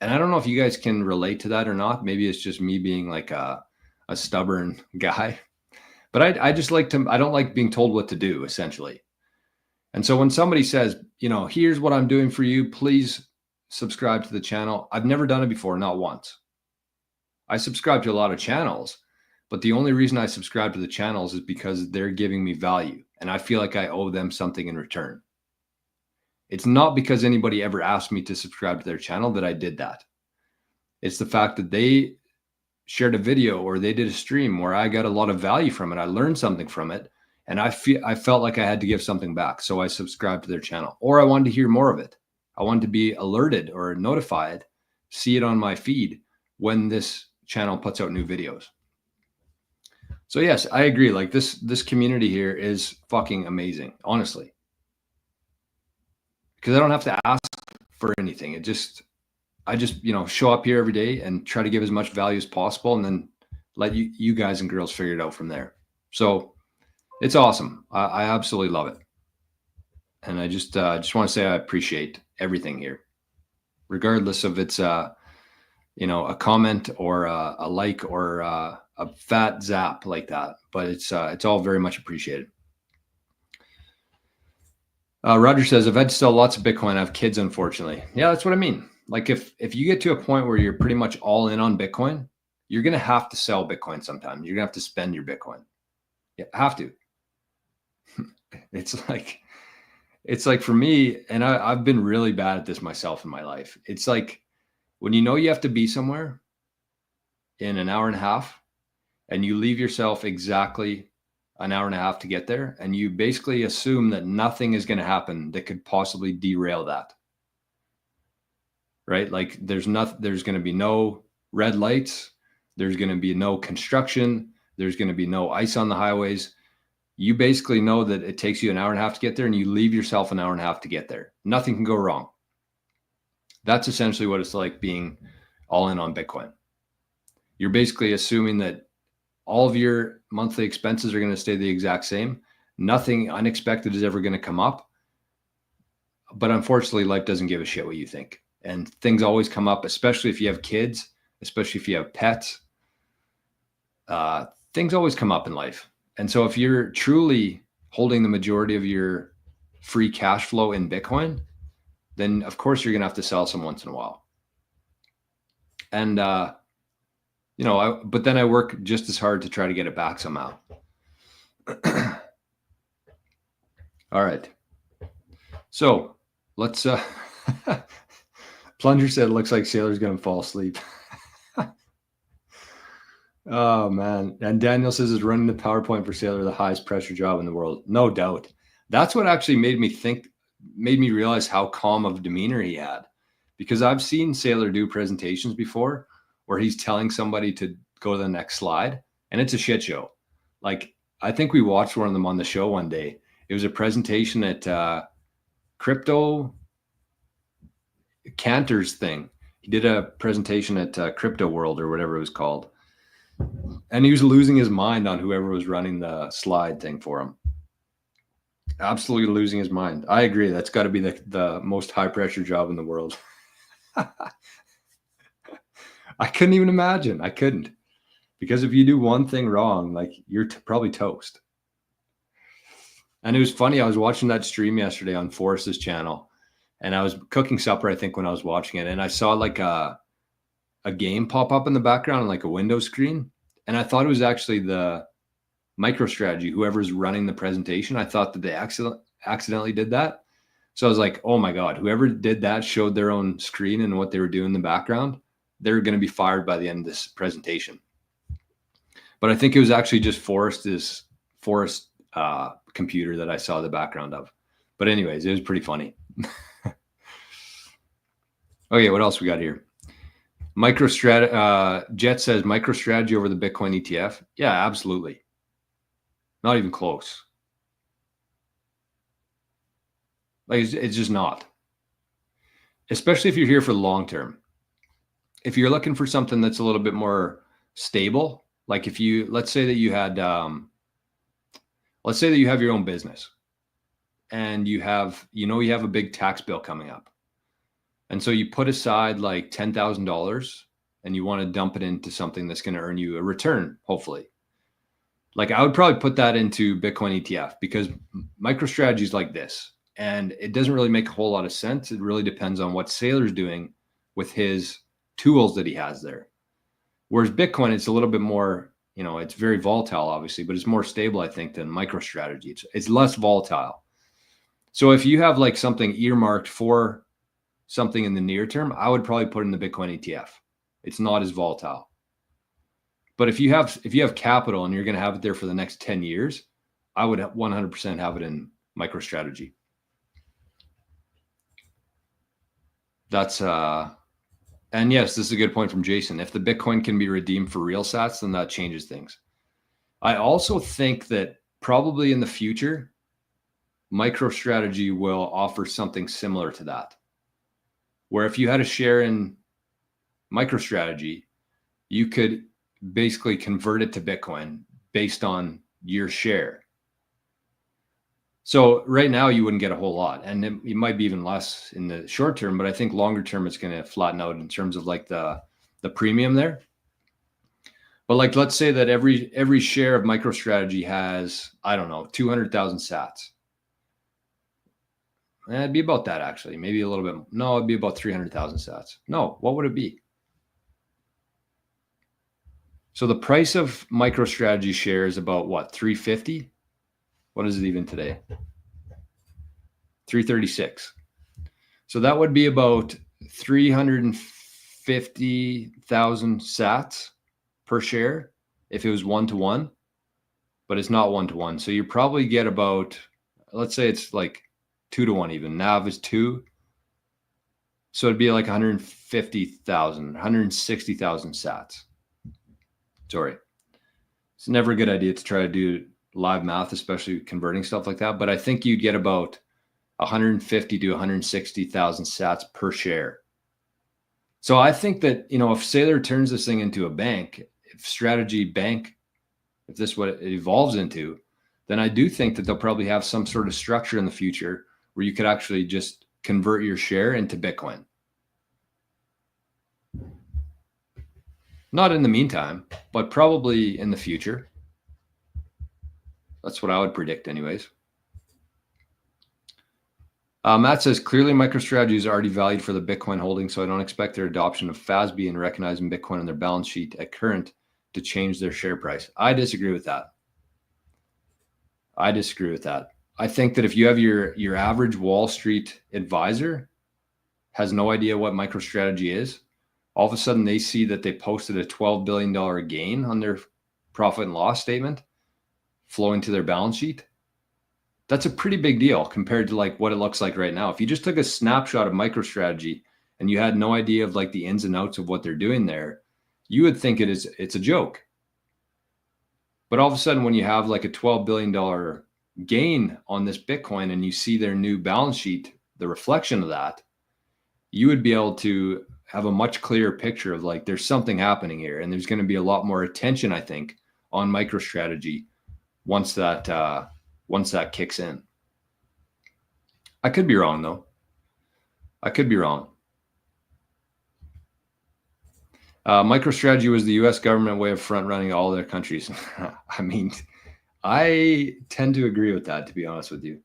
And I don't know if you guys can relate to that or not. Maybe it's just me being like a stubborn guy, but I just I don't like being told what to do, essentially. And so when somebody says, here's what I'm doing for you, please subscribe to the channel. I've never done it before, not once. I subscribe to a lot of channels, but the only reason I subscribe to the channels is because they're giving me value and I feel like I owe them something in return. It's not because anybody ever asked me to subscribe to their channel that I did that. It's the fact that they shared a video or they did a stream where I got a lot of value from it. I learned something from it. And I felt like I had to give something back. So I subscribed to their channel, or I wanted to hear more of it. I want to be alerted or notified, see it on my feed when this channel puts out new videos. So yes, I agree. Like this community here is fucking amazing, honestly. Because I don't have to ask for anything. I just, show up here every day and try to give as much value as possible, and then let you guys and girls figure it out from there. So it's awesome. I absolutely love it. And I just want to say I appreciate everything here, regardless of it's a comment or a like or a fat zap like that. But it's all very much appreciated. Roger says, I've had to sell lots of Bitcoin. I have kids, unfortunately. Yeah, that's what I mean. Like if you get to a point where you're pretty much all in on Bitcoin, you're going to have to sell Bitcoin sometime. You're going to have to spend your Bitcoin. You have to. It's like for me, and I've been really bad at this myself in my life. It's like when you have to be somewhere in an hour and a half, and you leave yourself exactly an hour and a half to get there, and you basically assume that nothing is going to happen that could possibly derail that. Right? Like there's going to be no red lights. There's going to be no construction. There's going to be no ice on the highways. You basically know that it takes you an hour and a half to get there, and you leave yourself an hour and a half to get there. Nothing can go wrong. That's essentially what it's like being all in on Bitcoin. You're basically assuming that all of your monthly expenses are going to stay the exact same. Nothing unexpected is ever going to come up. But unfortunately, life doesn't give a shit what you think. And things always come up, especially if you have kids, especially if you have pets. Things always come up in life. And so if you're truly holding the majority of your free cash flow in Bitcoin, then of course you're going to have to sell some once in a while. And, but then I work just as hard to try to get it back somehow. All right. So let's, Plunger said, it looks like Sailor's going to fall asleep. Oh man. And Daniel says, is running the PowerPoint for Sailor the highest pressure job in the world? No doubt. That's what actually made me realize how calm of demeanor he had, because I've seen Sailor do presentations before where he's telling somebody to go to the next slide, and it's a shit show. Like, I think we watched one of them on the show one day. It was a presentation at Crypto Cantor's thing. He did a presentation at Crypto World or whatever it was called. And he was losing his mind on whoever was running the slide thing for him. Absolutely losing his mind. I agree. That's got to be the most high pressure job in the world. I couldn't even imagine. I couldn't. Because if you do one thing wrong, like you're probably toast. And it was funny. I was watching that stream yesterday on Forrest's channel, and I was cooking supper, I think, when I was watching it. And I saw like a game pop up in the background, like a window screen. And I thought it was actually the MicroStrategy, whoever's running the presentation. I thought that they accidentally did that. So I was like, oh my God, whoever did that showed their own screen and what they were doing in the background. They're going to be fired by the end of this presentation. But I think it was actually just Forrest's computer that I saw the background of. But anyways, it was pretty funny. Okay, what else we got here? Jet says MicroStrategy over the Bitcoin ETF. Yeah, absolutely. Not even close. Like it's just not. Especially if you're here for the long term. If you're looking for something that's a little bit more stable, like if you, let's say that you had, let's say that you have your own business and you have a big tax bill coming up. And so you put aside like $10,000 and you want to dump it into something that's going to earn you a return, hopefully. Like I would probably put that into Bitcoin ETF, because MicroStrategy is like this, and it doesn't really make a whole lot of sense. It really depends on what Sailor's doing with his tools that he has there. Whereas Bitcoin, it's a little bit more, it's very volatile, obviously, but it's more stable, I think, than MicroStrategy. It's less volatile. So if you have like something earmarked for something in the near term, I would probably put in the Bitcoin ETF. It's not as volatile. But if you have capital and you're going to have it there for the next 10 years, I would 100% have it in MicroStrategy. That's and yes, this is a good point from Jason. If the Bitcoin can be redeemed for real sats, then that changes things. I also think that probably in the future, MicroStrategy will offer something similar to that, where if you had a share in MicroStrategy, you could basically convert it to Bitcoin based on your share. So right now you wouldn't get a whole lot, and it might be even less in the short term, but I think longer term it's going to flatten out in terms of like the premium there. But like, let's say that every share of MicroStrategy has, I don't know, 200,000 sats. It'd be about that actually, maybe a little bit. No, it'd be about 300,000 sats. No, what would it be? So the price of MicroStrategy share is about what, 350? What is it even today? 336. So that would be about 350,000 sats per share if it was 1-to-1, but it's not 1-to-1. So you probably get about, let's say it's like 2-to-1 even. NAV is 2. So it'd be like 150,000, 160,000 sats. Sorry. It's never a good idea to try to do live math, especially converting stuff like that. But I think you'd get about 150 to 160,000 sats per share. So I think that, you know, if Saylor turns this thing into a bank, if Strategy Bank, if this is what it evolves into, then I do think that they'll probably have some sort of structure in the future where you could actually just convert your share into Bitcoin. Not in the meantime, but probably in the future. That's what I would predict anyways. Matt says, clearly MicroStrategy is already valued for the Bitcoin holding, so I don't expect their adoption of FASB and recognizing Bitcoin on their balance sheet at current to change their share price. I disagree with that. I disagree with that. I think that if you have your average Wall Street advisor has no idea what MicroStrategy is, all of a sudden they see that they posted a $12 billion gain on their profit and loss statement flowing to their balance sheet. That's a pretty big deal compared to like what it looks like right now. If you just took a snapshot of MicroStrategy and you had no idea of like the ins and outs of what they're doing there, you would think it's a joke. But all of a sudden, when you have like a $12 billion gain on this Bitcoin and you see their new balance sheet, the reflection of that, you would be able to have a much clearer picture of like, there's something happening here. And there's going to be a lot more attention, I think, on MicroStrategy once that kicks in. I could be wrong though. I could be wrong. MicroStrategy was the US government way of front running all their countries. I mean, I tend to agree with that, to be honest with you.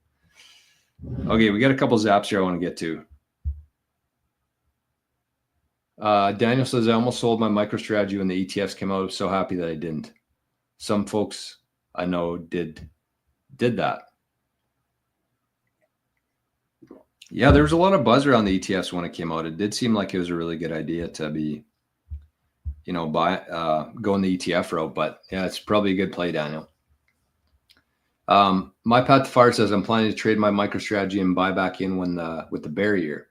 Okay, we got a couple zaps here I want to get to. Daniel says, I almost sold my MicroStrategy when the ETFs came out. I was so happy that I didn't. Some folks I know did that. Yeah, there was a lot of buzz around the ETFs when it came out. It did seem like it was a really good idea to be, you know, going the ETF route. But yeah, it's probably a good play, Daniel. My Path to Fire says, I'm planning to trade my MicroStrategy and buy back in with the bear year.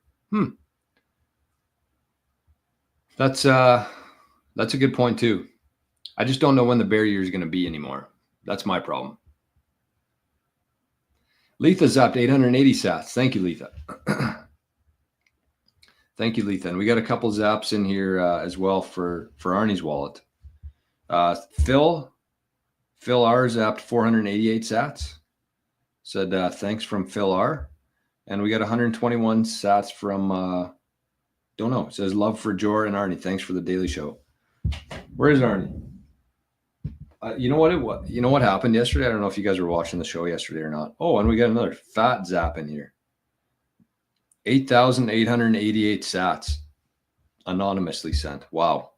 That's a good point too. I just don't know when the bear year is going to be anymore. That's my problem. Letha zapped 880 sats. Thank you, Letha. Thank you, Letha. And we got a couple zaps in here as well for Arnie's wallet. Phil R zapped 488 sats. Said thanks from Phil R. And we got 121 sats from don't know. It says love for Jor and Arnie. Thanks for the daily show. Where is Arnie? You know what happened yesterday? I don't know if you guys were watching the show yesterday or not. Oh, and we got another fat zap in here. 8,888 sats anonymously sent. Wow.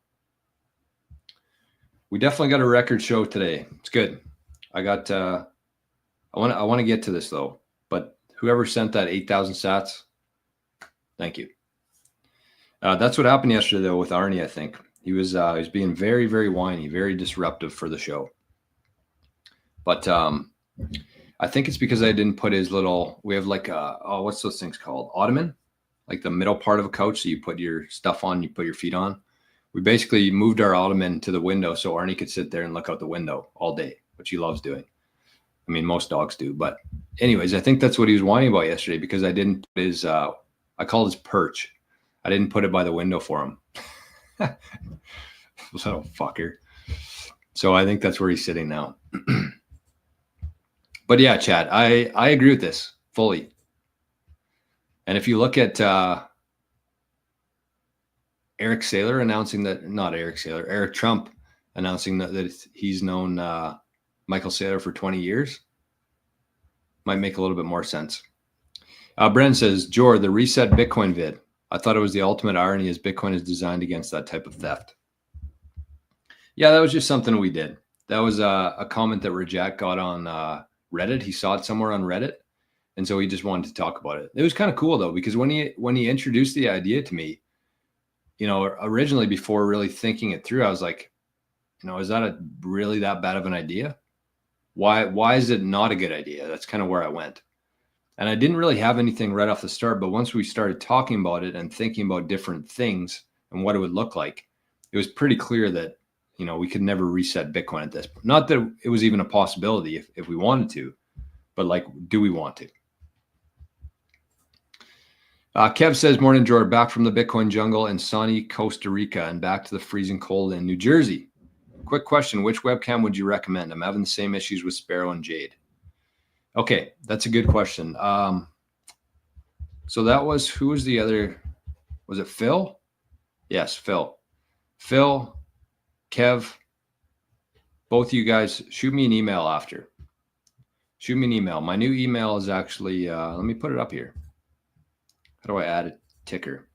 We definitely got a record show today. It's good. I want to get to this though, but whoever sent that 8,000 sats, thank you. That's what happened yesterday though with Arnie, I think. He was being very, very whiny, very disruptive for the show. But I think it's because I didn't put his little, we have like, what's those things called? Ottoman? like the middle part of a couch. So you put your stuff on, you put your feet on. We basically moved our ottoman to the window so Arnie could sit there and look out the window all day, which he loves doing. I mean, most dogs do. But anyways, I think that's what he was whining about yesterday because I didn't put his, I call his perch. I didn't put it by the window for him. Little fucker. So I think that's where he's sitting now. But yeah, Chad, I agree with this fully. And if you look at Eric Trump announcing that he's known Michael Saylor for 20 years, might make a little bit more sense. Bren says, Jor, the reset Bitcoin vid. I thought it was the ultimate irony as Bitcoin is designed against that type of theft. Yeah, that was just something we did. That was a comment that Rajat got on Reddit. He saw it somewhere on Reddit. And so he just wanted to talk about it. It was kind of cool though, because when he introduced the idea to me, you know, originally before really thinking it through, I was like, you know, is that really that bad of an idea? Why is it not a good idea? That's kind of where I went. And I didn't really have anything right off the start, but once we started talking about it and thinking about different things and what it would look like, it was pretty clear that, you know, we could never reset Bitcoin at this point. Not that it was even a possibility if we wanted to, but like, do we want to? Kev says, morning, Jordan, back from the Bitcoin jungle in sunny Costa Rica and back to the freezing cold in New Jersey. Quick question, which webcam would you recommend? I'm having the same issues with Sparrow and Jade. Okay, that's a good question. So that was, who was the other? Was it Phil? Yes, Phil. Phil, Kev, both of you guys, shoot me an email after. Shoot me an email. My new email is actually, let me put it up here. How do I add a ticker?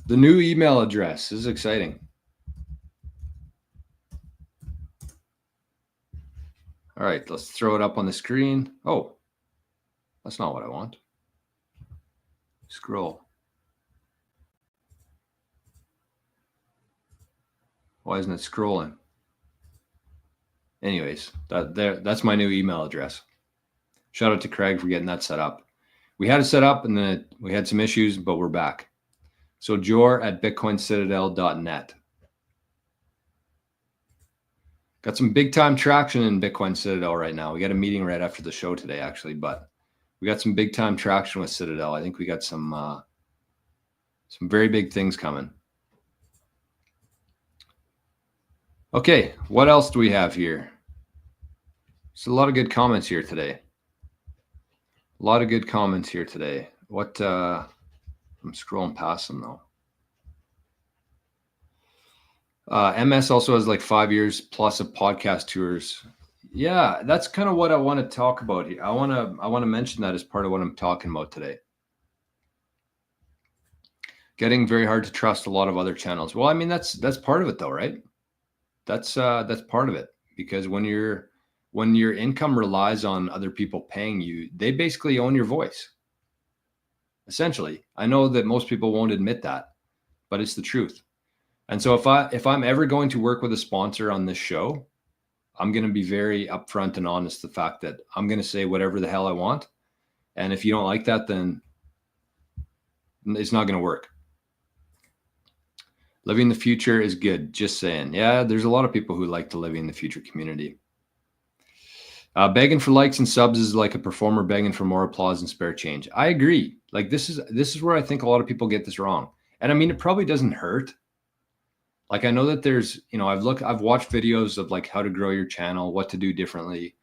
The new email address. This is exciting. All right, let's throw it up on the screen. Oh, that's not what I want. Scroll. Why isn't it scrolling? Anyways, that's my new email address. Shout out to Craig for getting that set up. We had it set up and then we had some issues, but we're back. So jor@bitcoincitadel.net. Got some big time traction in Bitcoin Citadel right now. We got a meeting right after the show today, actually, but we got some big time traction with Citadel. I think we got some very big things coming. Okay, what else do we have here? There's a lot of good comments here today. A lot of good comments here today. What, I'm scrolling past them though. MS also has like 5 years plus of podcast tours. Yeah, that's kind of what I want to talk about here. I want to mention that as part of what I'm talking about today. Getting very hard to trust a lot of other channels. Well, I mean, that's part of it though, right? That's part of it, because when your income relies on other people paying you, they basically own your voice. Essentially, I know that most people won't admit that, but it's the truth. And so if I'm ever going to work with a sponsor on this show, I'm going to be very upfront and honest. The fact that I'm going to say whatever the hell I want. And if you don't like that, then it's not going to work. Living the future is good. Just saying. Yeah, there's a lot of people who like to live in the future community. Begging for likes and subs is like a performer begging for more applause and spare change. I agree. Like this is where I think a lot of people get this wrong. And I mean, it probably doesn't hurt. Like I know that there's, you know, I've watched videos of like how to grow your channel, what to do differently.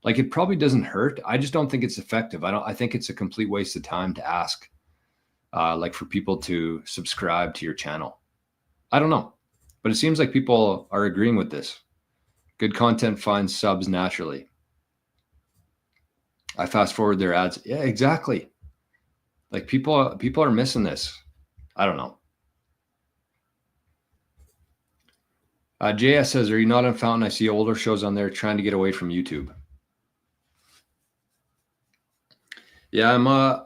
Like it probably doesn't hurt. I just don't think it's effective. I think it's a complete waste of time to ask like for people to subscribe to your channel. I don't know, but it seems like people are agreeing with this. Good content finds subs naturally. I fast forward their ads. Yeah, exactly. Like people are missing this. I don't know. JS says, are you not on Fountain? I see older shows on there trying to get away from YouTube. Yeah,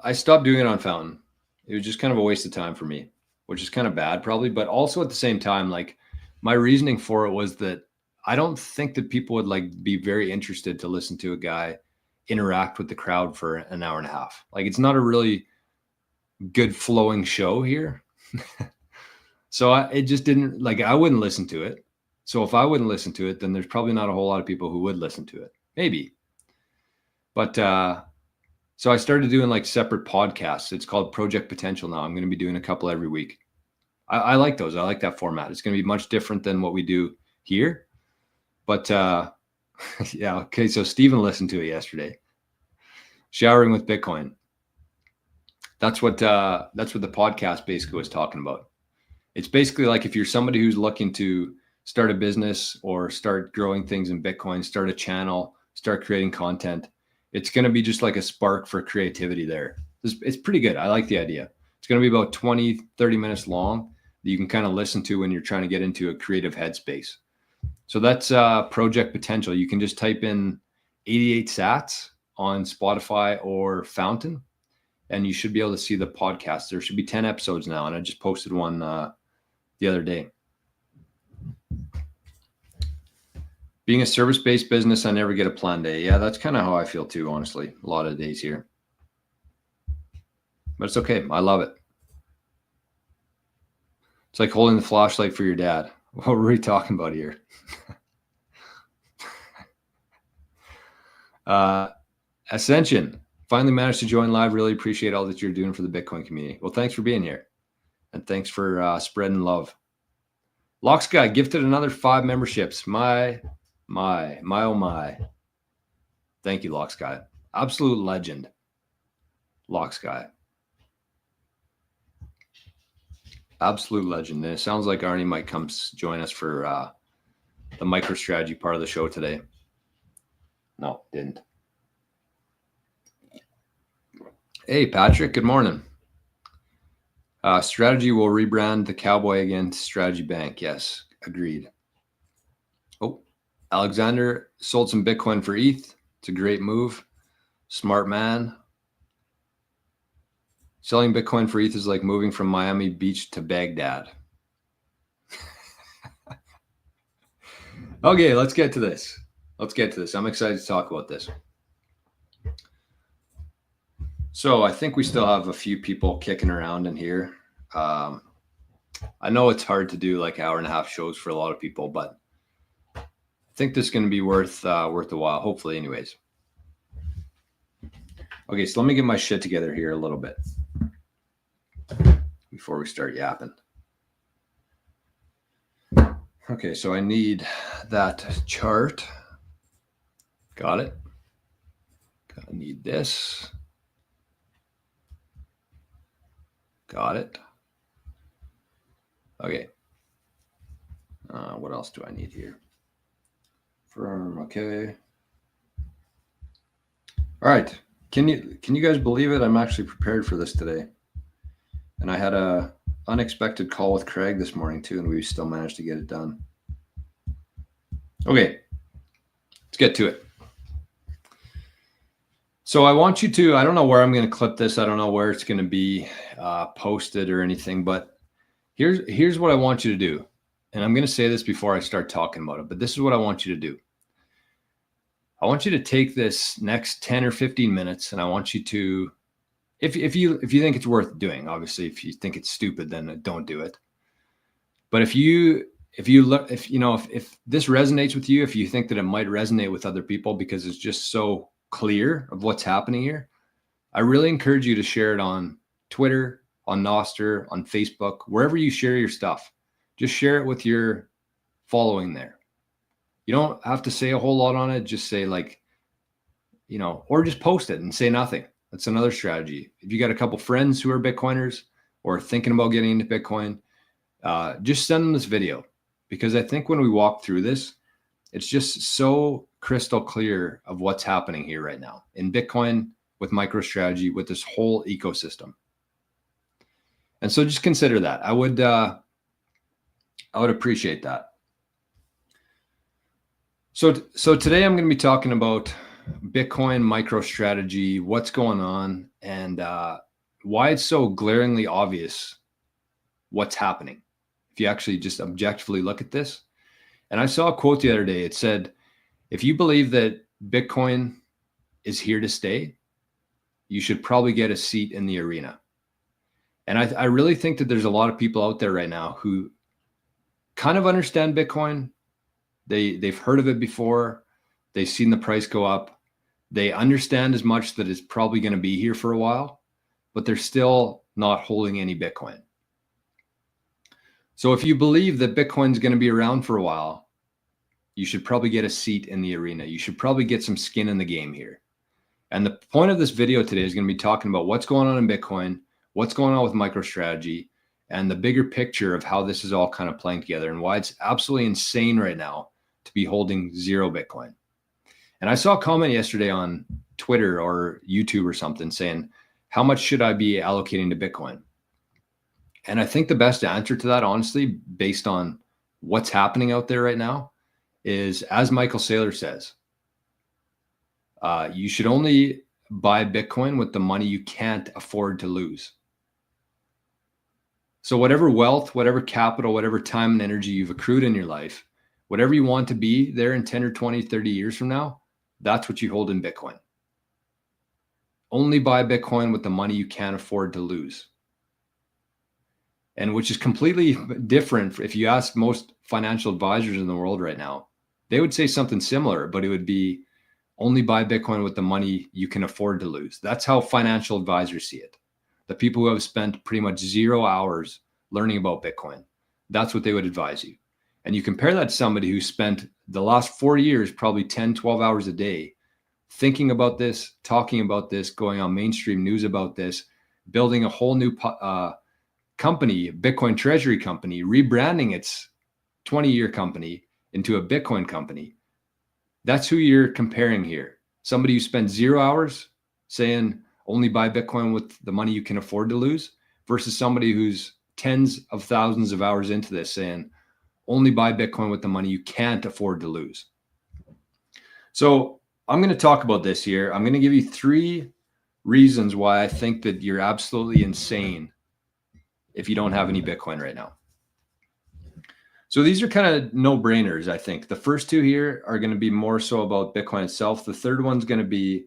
I stopped doing it on Fountain. It was just kind of a waste of time for me, which is kind of bad probably, but also at the same time, like my reasoning for it was that I don't think that people would like be very interested to listen to a guy interact with the crowd for an hour and a half. Like it's not a really good flowing show here. So it just didn't, like, I wouldn't listen to it. So if I wouldn't listen to it, then there's probably not a whole lot of people who would listen to it. Maybe. But so I started doing like separate podcasts. It's called Project Potential now. I'm going to be doing a couple every week. I like those. I like that format. It's going to be much different than what we do here. But yeah, okay. So Steven listened to it yesterday. Showering with Bitcoin. That's what the podcast basically was talking about. It's basically like if you're somebody who's looking to start a business or start growing things in Bitcoin, start a channel, start creating content, it's going to be just like a spark for creativity there. It's pretty good. I like the idea. It's going to be about 20, 30 minutes long that you can kind of listen to when you're trying to get into a creative headspace. So that's Project Potential. You can just type in 88 sats on Spotify or Fountain, and you should be able to see the podcast. There should be 10 episodes now, and I just posted one the other day. Being a service-based business, I never get a planned day. Yeah, that's kind of how I feel too, honestly. A lot of days here. But it's okay. I love it. It's like holding the flashlight for your dad. What were we talking about here? Ascension. Finally managed to join live. Really appreciate all that you're doing for the Bitcoin community. Well, thanks for being here. And thanks for spreading love. Lox Guy gifted another 5 memberships. My, oh my. Thank you, Lox Guy. Absolute legend. Lox Guy. Absolute legend. And it sounds like Arnie might come join us for the MicroStrategy part of the show today. No, didn't. Hey, Patrick, good morning. Strategy will rebrand the Cowboy again to Strategy Bank. Yes, agreed. Oh, Alexander sold some Bitcoin for ETH. It's a great move. Smart man. Selling Bitcoin for ETH is like moving from Miami Beach to Baghdad. Okay, let's get to this. I'm excited to talk about this. So I think we still have a few people kicking around in here. I know it's hard to do like 1.5-hour shows for a lot of people, but I think this is going to be worth a while, hopefully anyways. Okay, so let me get my shit together here a little bit before we start yapping. Okay, so I need that chart. Got it. I need this. Got it. Okay. What else do I need here? Firm. Okay. All right. Can you guys believe it? I'm actually prepared for this today. And I had a unexpected call with Craig this morning too, and we still managed to get it done. Okay. Let's get to it. So I want you to, I don't know where I'm going to clip this. I don't know where it's going to be posted or anything, but here's what I want you to do. And I'm going to say this before I start talking about it, but this is what I want you to do. I want you to take this next 10 or 15 minutes, and I want you to, if you think it's worth doing, obviously, if you think it's stupid, then don't do it. But if this resonates with you, if you think that it might resonate with other people because it's just so clear of what's happening here, I really encourage you to share it on Twitter, on Nostr, on Facebook, wherever you share your stuff. Just share it with your following there. You don't have to say a whole lot on it. Just say or just post it and say nothing. That's another strategy. If you got a couple friends who are Bitcoiners or thinking about getting into Bitcoin, just send them this video, because I think when we walk through this, it's just so crystal clear of what's happening here right now in Bitcoin, with MicroStrategy, with this whole ecosystem. And so just consider that. I would appreciate that. So today I'm going to be talking about Bitcoin, MicroStrategy, what's going on, and why it's so glaringly obvious what's happening if you actually just objectively look at this. And I saw a quote the other day. It said, if you believe that Bitcoin is here to stay, you should probably get a seat in the arena. And I really think that there's a lot of people out there right now who kind of understand Bitcoin. They've heard of it before. They've seen the price go up. They understand as much that it's probably going to be here for a while, but they're still not holding any Bitcoin. So if you believe that Bitcoin's going to be around for a while, you should probably get a seat in the arena. You should probably get some skin in the game here. And the point of this video today is going to be talking about what's going on in Bitcoin, what's going on with MicroStrategy, and the bigger picture of how this is all kind of playing together and why it's absolutely insane right now to be holding 0 Bitcoin. And I saw a comment yesterday on Twitter or YouTube or something saying, how much should I be allocating to Bitcoin? And I think the best answer to that, honestly, based on what's happening out there right now, is, as Michael Saylor says, you should only buy Bitcoin with the money you can't afford to lose. So whatever wealth, whatever capital, whatever time and energy you've accrued in your life, whatever you want to be there in 10 or 20, 30 years from now, that's what you hold in Bitcoin. Only buy Bitcoin with the money you can't afford to lose. And which is completely different. If you ask most financial advisors in the world right now, they would say something similar, but it would be only buy Bitcoin with the money you can afford to lose. That's how financial advisors see it. The people who have spent pretty much 0 hours learning about Bitcoin, that's what they would advise you. And you compare that to somebody who spent the last 4 years, probably 10, 12 hours a day, thinking about this, talking about this, going on mainstream news about this, building a whole new company, Bitcoin treasury company, rebranding its 20-year company into a Bitcoin company. That's who you're comparing here. Somebody who spent 0 hours saying only buy Bitcoin with the money you can afford to lose, versus somebody who's tens of thousands of hours into this saying only buy Bitcoin with the money you can't afford to lose. So I'm going to talk about this here. I'm going to give you 3 reasons why I think that you're absolutely insane if you don't have any Bitcoin right now. So these are kind of no-brainers, I think. The first 2 here are going to be more so about Bitcoin itself. The third one's going to be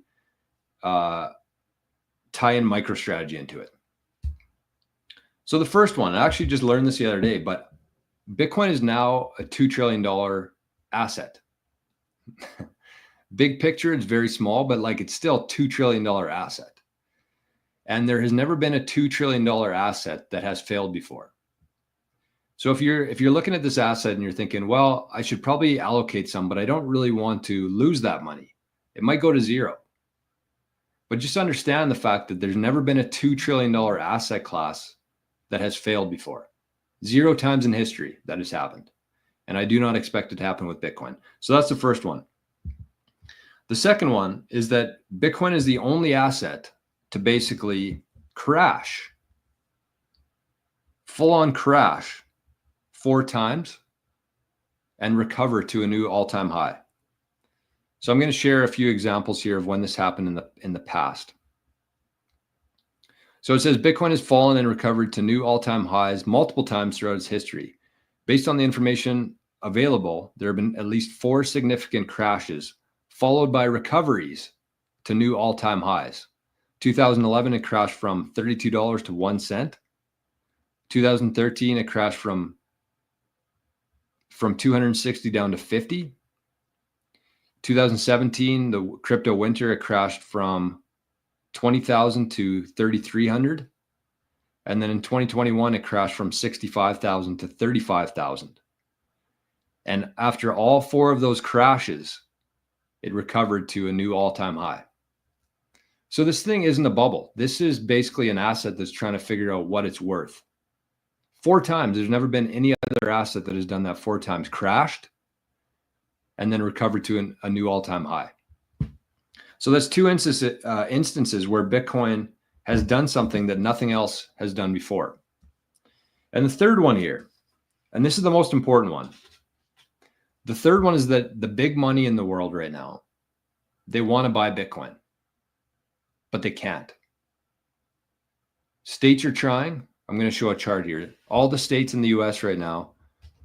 tie in MicroStrategy into it. So the first one, I actually just learned this the other day, but Bitcoin is now a $2 trillion asset. Big picture, it's very small, but like it's still a $2 trillion asset. And there has never been a $2 trillion asset that has failed before. So if you're looking at this asset and you're thinking, well, I should probably allocate some, but I don't really want to lose that money. It might go to 0. But just understand the fact that there's never been a $2 trillion asset class that has failed before. 0 times in history that has happened. And I do not expect it to happen with Bitcoin. So that's the first one. The second one is that Bitcoin is the only asset to basically crash, full on crash 4 times and recover to a new all-time high. So I'm going to share a few examples here of when this happened in the past. So it says Bitcoin has fallen and recovered to new all-time highs multiple times throughout its history. Based on the information available, there have been at least 4 significant crashes, followed by recoveries to new all-time highs. 2011, it crashed from $32 to 1 cent. 2013, it crashed from 260 down to 50. 2017, the crypto winter, it crashed from 20,000 to 3,300. And then in 2021, it crashed from 65,000 to 35,000. And after all 4 of those crashes, it recovered to a new all-time high. So this thing isn't a bubble. This is basically an asset that's trying to figure out what it's worth. 4 times. There's never been any other asset that has done that 4 times, crashed, and then recovered to a new all-time high. So that's 2 instances where Bitcoin has done something that nothing else has done before. And the third one here, and this is the most important one. The third one is that the big money in the world right now, they want to buy Bitcoin, but they can't. States are trying. I'm going to show a chart here. All the states in the US right now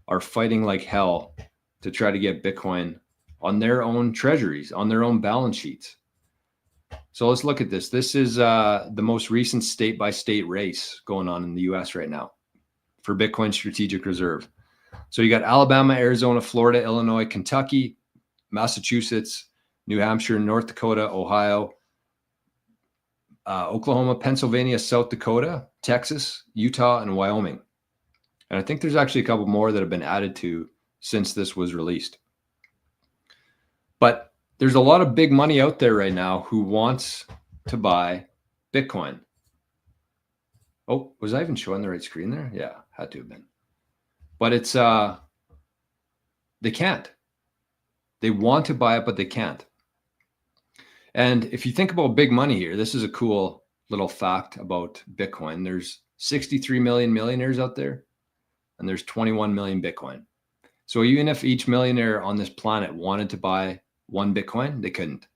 are fighting like hell to try to get Bitcoin on their own treasuries, on their own balance sheets. So let's look at this. This is the most recent state-by-state race going on in the US right now for Bitcoin Strategic Reserve. So you got Alabama, Arizona, Florida, Illinois, Kentucky, Massachusetts, New Hampshire, North Dakota, Ohio, Oklahoma, Pennsylvania, South Dakota, Texas, Utah, and Wyoming. And I think there's actually a couple more that have been added to since this was released. But there's a lot of big money out there right now who wants to buy Bitcoin. Oh, was I even showing the right screen there? Yeah, had to have been. But it's, they can't. They want to buy it, but they can't. And if you think about big money here, this is a cool little fact about Bitcoin. There's 63 million millionaires out there, and there's 21 million Bitcoin. So even if each millionaire on this planet wanted to buy one Bitcoin, they couldn't.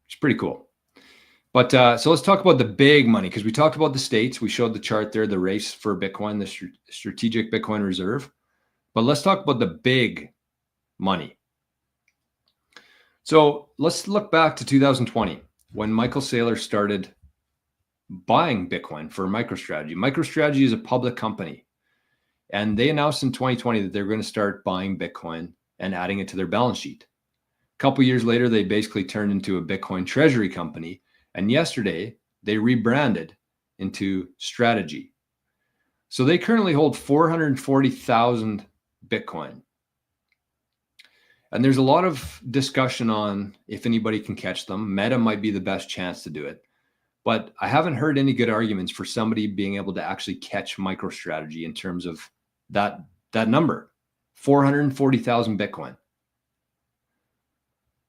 It's pretty cool. But so let's talk about the big money, because we talked about the states. We showed the chart there, the race for Bitcoin, the strategic Bitcoin reserve. But let's talk about the big money. So let's look back to 2020 when Michael Saylor started buying Bitcoin for MicroStrategy. MicroStrategy is a public company, and they announced in 2020 that they're going to start buying Bitcoin and adding it to their balance sheet. A couple of years later, they basically turned into a Bitcoin treasury company. And yesterday, they rebranded into Strategy. So they currently hold 440,000 Bitcoin. And there's a lot of discussion on if anybody can catch them. Meta might be the best chance to do it. But I haven't heard any good arguments for somebody being able to actually catch MicroStrategy in terms of that number, 440,000 Bitcoin.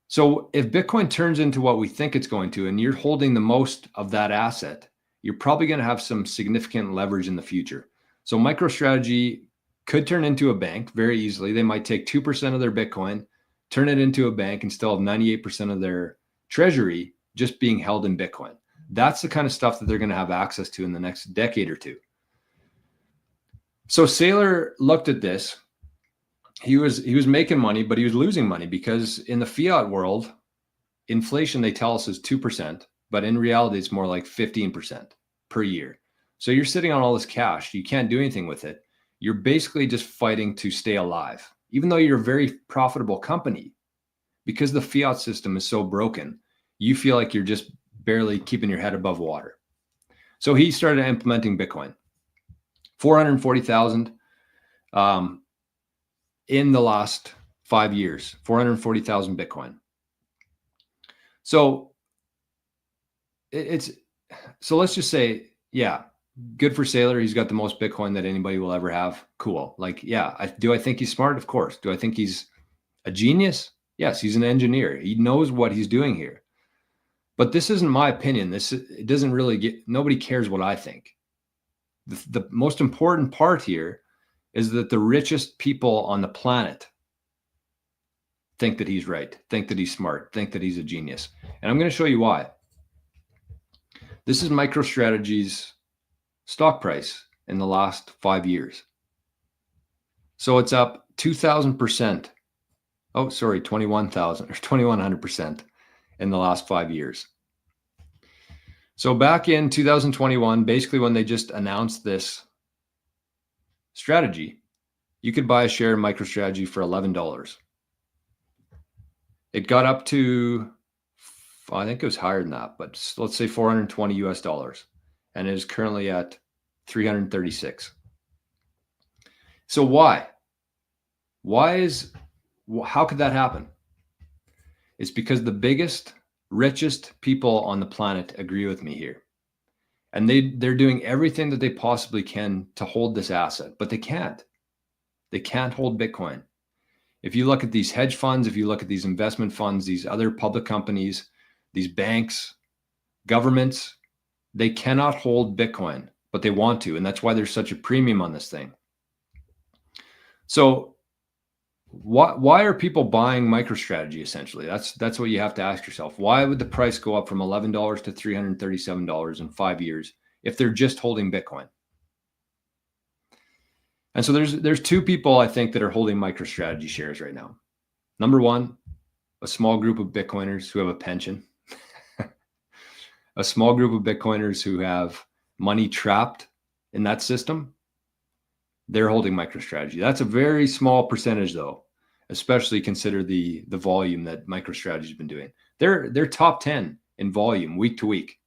So if Bitcoin turns into what we think it's going to, and you're holding the most of that asset, you're probably going to have some significant leverage in the future. So MicroStrategy could turn into a bank very easily. They might take 2% of their Bitcoin, turn it into a bank, and still have 98% of their treasury just being held in Bitcoin. That's the kind of stuff that they're going to have access to in the next decade or two. So Saylor looked at this. He was making money, but he was losing money because in the fiat world, inflation, they tell us, is 2%, but in reality, it's more like 15% per year. So you're sitting on all this cash. You can't do anything with it. You're basically just fighting to stay alive, even though you're a very profitable company. Because the fiat system is so broken, you feel like you're just barely keeping your head above water. So he started implementing Bitcoin. 440,000 in the last 5 years, 440,000 Bitcoin. So so let's just say, yeah, good for Saylor. He's got the most Bitcoin that anybody will ever have. Cool. Like, yeah, do I think he's smart? Of course. Do I think he's a genius? Yes, he's an engineer. He knows what he's doing here. But this isn't my opinion. It doesn't really nobody cares what I think. The most important part here is that the richest people on the planet think that he's right, think that he's smart, think that he's a genius. And I'm going to show you why. This is MicroStrategy's stock price in the last 5 years. So it's up 2,000%. Oh, sorry, 21,000 or 2,100% in the last 5 years. So back in 2021, basically when they just announced this strategy, you could buy a share in MicroStrategy for $11. It got up to, I think it was higher than that, but let's say 420 US dollars, and it is currently at 336. So why? How could that happen? It's because the biggest, richest people on the planet agree with me here. And they're doing everything that they possibly can to hold this asset, but they can't. They can't hold Bitcoin. If you look at these hedge funds, if you look at these investment funds, these other public companies, these banks, governments, they cannot hold Bitcoin, but they want to. And that's why there's such a premium on this thing. So why are people buying MicroStrategy essentially? That's what you have to ask yourself. Why would the price go up from $11 to $337 in 5 years if they're just holding Bitcoin? And so there's two people I think that are holding MicroStrategy shares right now. Number one, a small group of Bitcoiners who have a pension, a small group of Bitcoiners who have money trapped in that system, they're holding MicroStrategy. That's a very small percentage though, especially consider the volume that MicroStrategy has been doing. They're top 10 in volume week to week.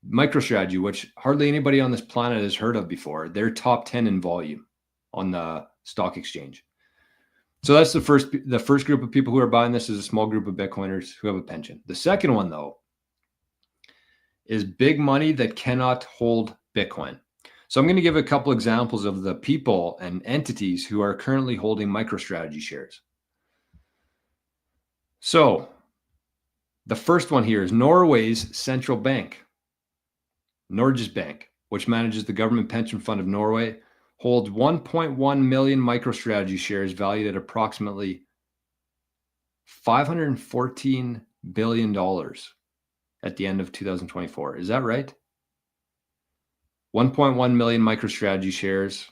MicroStrategy, which hardly anybody on this planet has heard of before, they're top 10 in volume on the stock exchange. So that's the first group of people who are buying this is a small group of Bitcoiners who have a pension. The second one though is big money that cannot hold Bitcoin. So I'm going to give a couple examples of the people and entities who are currently holding MicroStrategy shares. So the first one here is Norway's central bank. Norges Bank, which manages the government pension fund of Norway, holds 1.1 million MicroStrategy shares valued at approximately $514 billion at the end of 2024. Is that right? 1.1 million MicroStrategy shares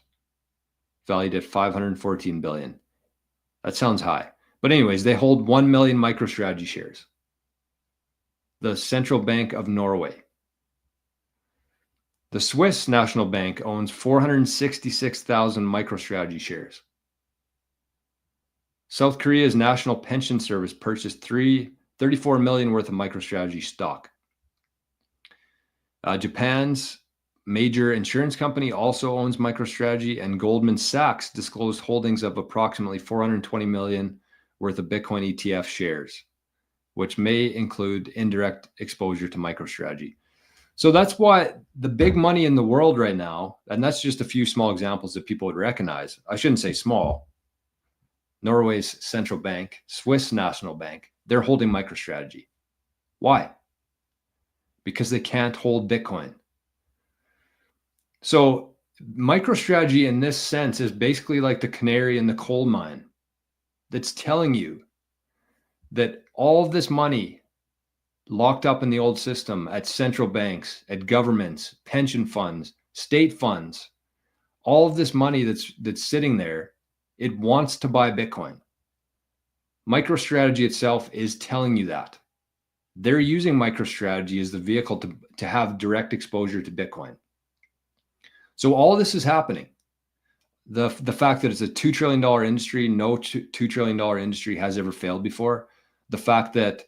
valued at 514 billion. That sounds high. But anyways, they hold 1 million MicroStrategy shares. The Central Bank of Norway. The Swiss National Bank owns 466,000 MicroStrategy shares. South Korea's National Pension Service purchased 34 million worth of MicroStrategy stock. Japan's major insurance company also owns MicroStrategy, and Goldman Sachs disclosed holdings of approximately 420 million worth of Bitcoin ETF shares, which may include indirect exposure to MicroStrategy. So that's why the big money in the world right now, and that's just a few small examples that people would recognize. I shouldn't say small. Norway's central bank, Swiss National Bank, they're holding MicroStrategy. Why? Because they can't hold Bitcoin. So MicroStrategy in this sense is basically like the canary in the coal mine that's telling you that all of this money locked up in the old system at central banks, at governments, pension funds, state funds, all of this money that's sitting there, it wants to buy Bitcoin. MicroStrategy itself is telling you that. They're using MicroStrategy as the vehicle to have direct exposure to Bitcoin. So all this is happening. The fact that it's a $2 trillion industry, no $2 trillion industry has ever failed before. The fact that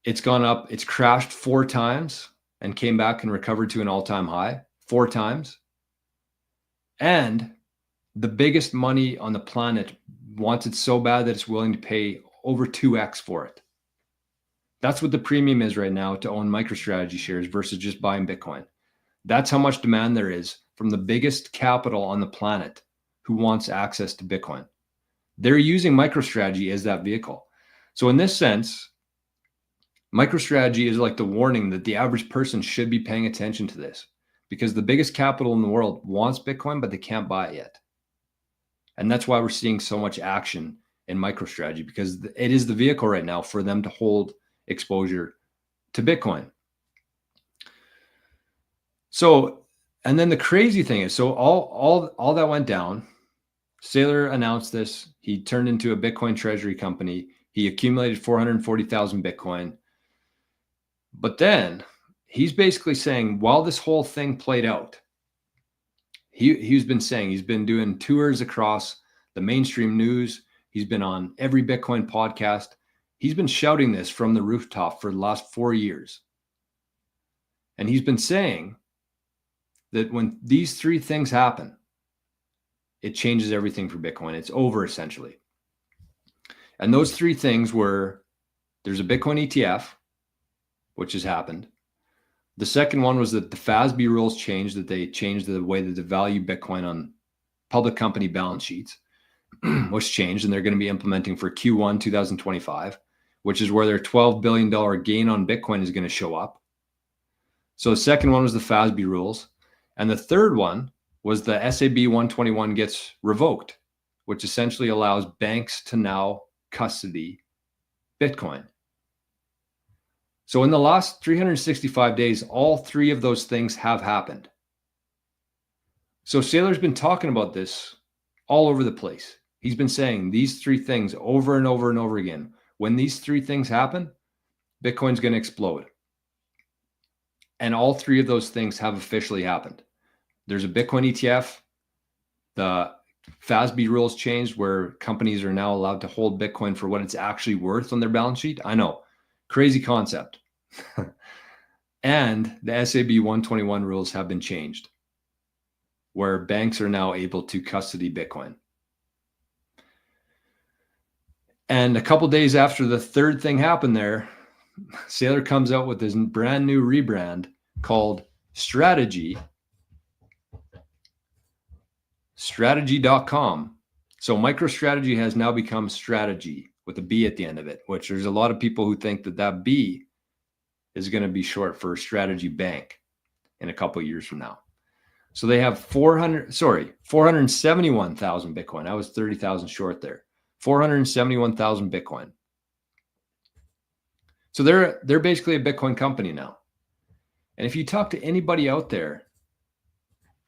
it's gone up, it's crashed 4 times and came back and recovered to an all-time high 4 times. And the biggest money on the planet wants it so bad that it's willing to pay over 2x for it. That's what the premium is right now to own MicroStrategy shares versus just buying Bitcoin. That's how much demand there is from the biggest capital on the planet who wants access to Bitcoin. They're using MicroStrategy as that vehicle. So in this sense, MicroStrategy is like the warning that the average person should be paying attention to this, because the biggest capital in the world wants Bitcoin, but they can't buy it yet. And that's why we're seeing so much action in MicroStrategy, because it is the vehicle right now for them to hold exposure to Bitcoin. So, and then the crazy thing is, so all that went down. Saylor announced this. He turned into a Bitcoin treasury company. He accumulated 440,000 Bitcoin. But then he's basically saying, while this whole thing played out, he's been saying, he's been doing tours across the mainstream news. He's been on every Bitcoin podcast. He's been shouting this from the rooftop for the last 4 years. And he's been saying that when these 3 things happen, it changes everything for Bitcoin. It's over essentially. And those 3 things were, there's a Bitcoin ETF, which has happened. The second one was that the FASB rules changed, that they changed the way that they value Bitcoin on public company balance sheets, which changed, and they're going to be implementing for Q1 2025, which is where their $12 billion gain on Bitcoin is going to show up. So the second one was the FASB rules. And the third one was the SAB 121 gets revoked, which essentially allows banks to now custody Bitcoin. So in the last 365 days, all 3 of those things have happened. So Saylor's been talking about this all over the place. He's been saying these three things over and over and over again. When these three things happen, Bitcoin's going to explode. And all three of those things have officially happened. There's a Bitcoin ETF. The FASB rules changed where companies are now allowed to hold Bitcoin for what it's actually worth on their balance sheet. I know, crazy concept. And the SAB 121 rules have been changed, where banks are now able to custody Bitcoin. And a couple days after the third thing happened there, Saylor comes out with this brand new rebrand called Strategy, strategy.com. So MicroStrategy has now become Strategy with a B at the end of it, which there's a lot of people who think that that B is going to be short for Strategy Bank in a couple of years from now. So they have 471,000 Bitcoin. I was 30,000 short there. 471,000 Bitcoin. So they're basically a Bitcoin company now. And if you talk to anybody out there,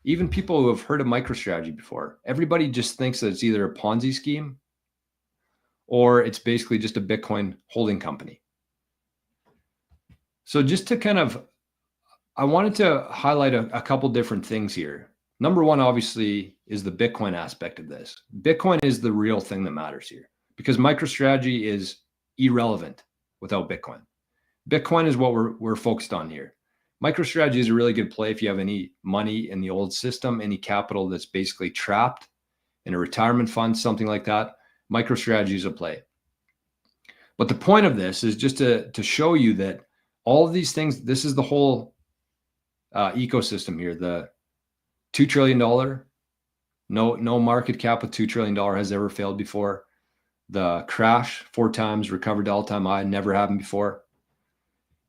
even people who have heard of MicroStrategy before, everybody just thinks that it's either a Ponzi scheme or it's basically just a Bitcoin holding company. So just to kind of, I wanted to highlight a couple different things here. Number one, obviously, is the Bitcoin aspect of this. Bitcoin is the real thing that matters here because MicroStrategy is irrelevant without Bitcoin. Bitcoin is what we're focused on here. MicroStrategy is a really good play if you have any money in the old system, any capital that's basically trapped in a retirement fund, something like that. MicroStrategy is a play. But the point of this is just to show you that all of these things, this is the whole ecosystem here. The $2 trillion, no market cap with $2 trillion has ever failed before. The crash 4 times, recovered to all-time high, never happened before.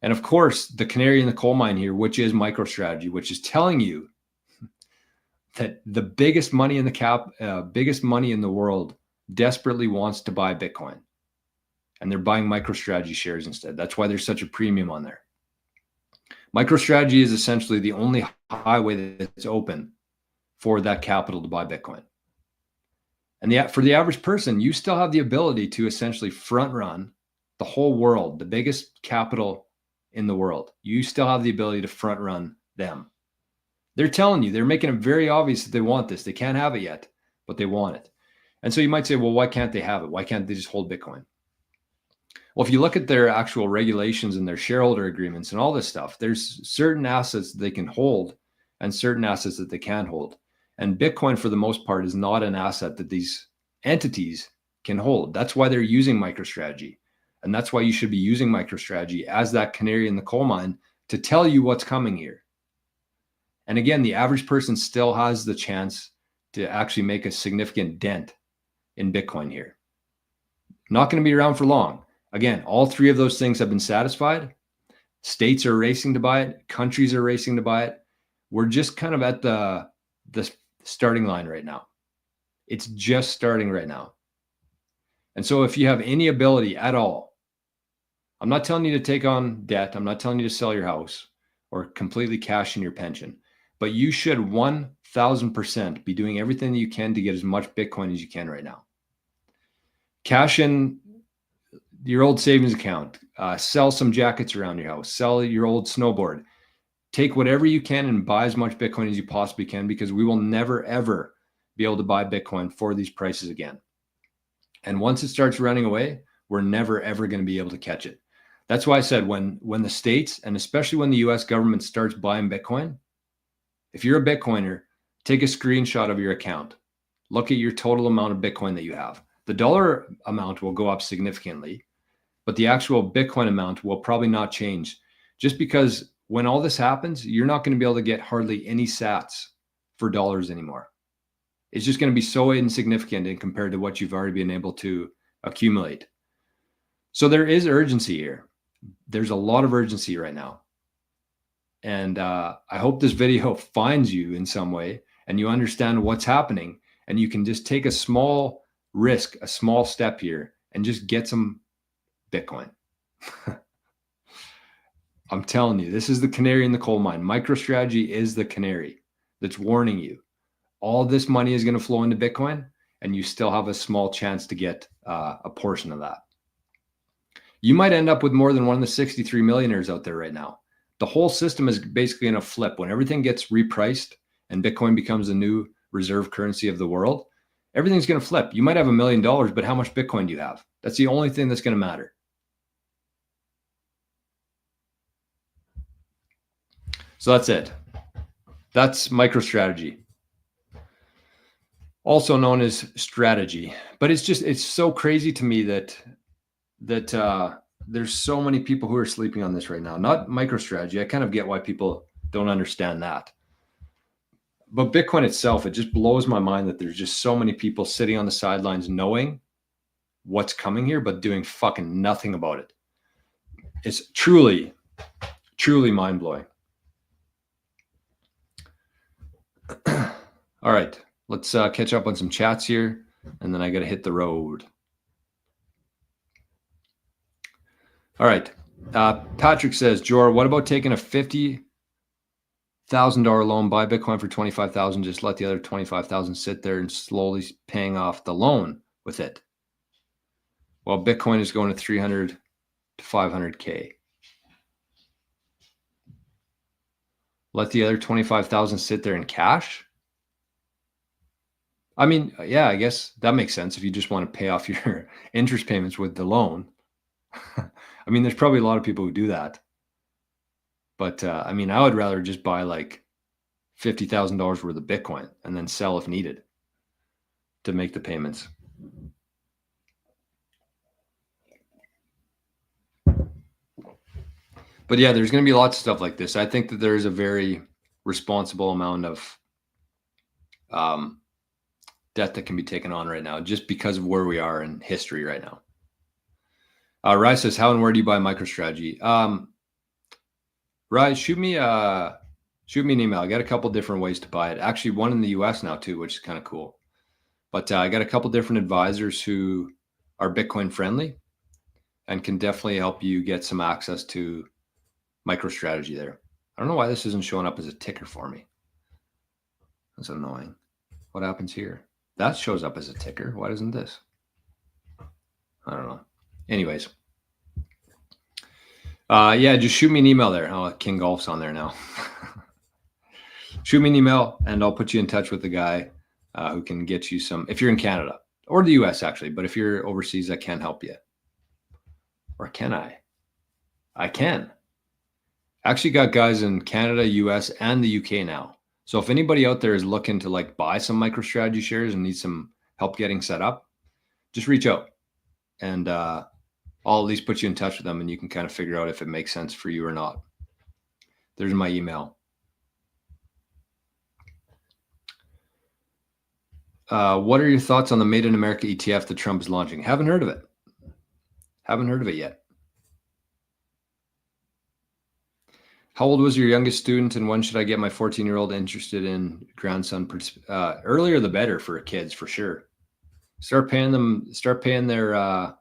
And of course, the canary in the coal mine here, which is MicroStrategy, which is telling you that the biggest money in the biggest money in the world desperately wants to buy Bitcoin. And they're buying MicroStrategy shares instead. That's why there's such a premium on there. MicroStrategy is essentially the only highway that's open for that capital to buy Bitcoin. And for the average person, you still have the ability to essentially front run the whole world, the biggest capital in the world. You still have the ability to front run them. They're telling you, they're making it very obvious that they want this. They can't have it yet, but they want it. And so you might say, well, why can't they have it? Why can't they just hold Bitcoin? Well, if you look at their actual regulations and their shareholder agreements and all this stuff, there's certain assets that they can hold and certain assets that they can't hold. And Bitcoin, for the most part, is not an asset that these entities can hold. That's why they're using MicroStrategy. And that's why you should be using MicroStrategy as that canary in the coal mine to tell you what's coming here. And again, the average person still has the chance to actually make a significant dent in Bitcoin here. Not going to be around for long. Again, all three of those things have been satisfied. States are racing to buy it. Countries are racing to buy it. We're just kind of at the starting line right now. It's just starting right now. And so if you have any ability at all, I'm not telling you to take on debt. I'm not telling you to sell your house or completely cash in your pension, but you should 1,000% be doing everything that you can to get as much Bitcoin as you can right now. Cash in your old savings account, sell some jackets around your house, sell your old snowboard, take whatever you can and buy as much Bitcoin as you possibly can, because we will never, ever be able to buy Bitcoin for these prices again. And once it starts running away, we're never, ever going to be able to catch it. That's why I said when the states, and especially when the US government starts buying Bitcoin, if you're a Bitcoiner, take a screenshot of your account. Look at your total amount of Bitcoin that you have. The dollar amount will go up significantly, but the actual Bitcoin amount will probably not change, just because when all this happens, you're not going to be able to get hardly any sats for dollars anymore. It's just going to be so insignificant in compared to what you've already been able to accumulate. So there is urgency here. There's a lot of urgency right now. And I hope this video finds you in some way and you understand what's happening, and you can just take a small risk, a small step here, and just get some Bitcoin. I'm telling you, this is the canary in the coal mine. MicroStrategy is the canary that's warning you. All this money is going to flow into Bitcoin, and you still have a small chance to get a portion of that. You might end up with more than one of the 63 millionaires out there right now. The whole system is basically going to flip when everything gets repriced and Bitcoin becomes the new reserve currency of the world. Everything's going to flip. You might have $1 million, but how much Bitcoin do you have? That's the only thing that's going to matter. So that's it. That's MicroStrategy, also known as strategy. But it's so crazy to me that there's so many people who are sleeping on this right now. Not MicroStrategy. I kind of get why people don't understand that. But Bitcoin itself, it just blows my mind that there's just so many people sitting on the sidelines knowing what's coming here, but doing fucking nothing about it. It's truly, truly mind-blowing. All right, let's catch up on some chats here, and then I got to hit the road. All right. Patrick says, Jor, what about taking a $50,000 loan, buy Bitcoin for $25,000, just let the other $25,000 sit there and slowly paying off the loan with it? Well, Bitcoin is going to 300 to 500K. Let the other 25,000 sit there in cash? I mean, yeah, I guess that makes sense if you just want to pay off your interest payments with the loan. I mean, there's probably a lot of people who do that. But I mean, I would rather just buy like $50,000 worth of Bitcoin and then sell if needed to make the payments. But yeah, there's going to be lots of stuff like this. I think that there's a very responsible amount of debt that can be taken on right now just because of where we are in history right now. Rai says, how and where do you buy MicroStrategy? Rai, shoot me an email. I got a couple different ways to buy it. Actually, one in the US now too, which is kind of cool. But I got a couple different advisors who are Bitcoin friendly and can definitely help you get some access to MicroStrategy there. I don't know why this isn't showing up as a ticker for me. That's annoying. What happens here? That shows up as a ticker. Why doesn't this? I don't know. Anyways. Yeah, just shoot me an email there. Oh, knggolf's on there now. Shoot me an email and I'll put you in touch with the guy who can get you some, if you're in Canada or the US actually, but if you're overseas, I can't help you. Or can I? I can. Actually got guys in Canada, US, and the UK now. So if anybody out there is looking to like buy some MicroStrategy shares and need some help getting set up, just reach out and I'll at least put you in touch with them and you can kind of figure out if it makes sense for you or not. There's my email. What are your thoughts on the Made in America ETF that Trump is launching? Haven't heard of it. Haven't heard of it yet. How old was your youngest student and when should I get my 14-year-old interested in grandson? Earlier the better for kids, for sure. Start paying their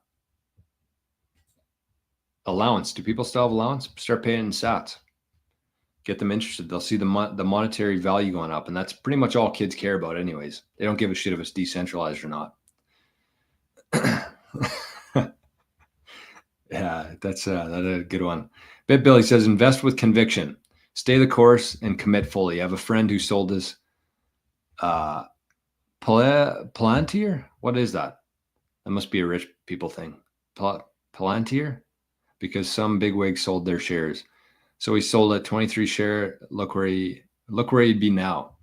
allowance. Do people still have allowance? Start paying in sats. Get them interested. They'll see the monetary value going up, and that's pretty much all kids care about anyways. They don't give a shit if it's decentralized or not. Yeah, that's a good one. Bit Billy says, invest with conviction. Stay the course and commit fully. I have a friend who sold his Palantir. What is that? That must be a rich people thing. Palantir? Because some bigwig sold their shares. So he sold at 23 share. Look where he'd be now.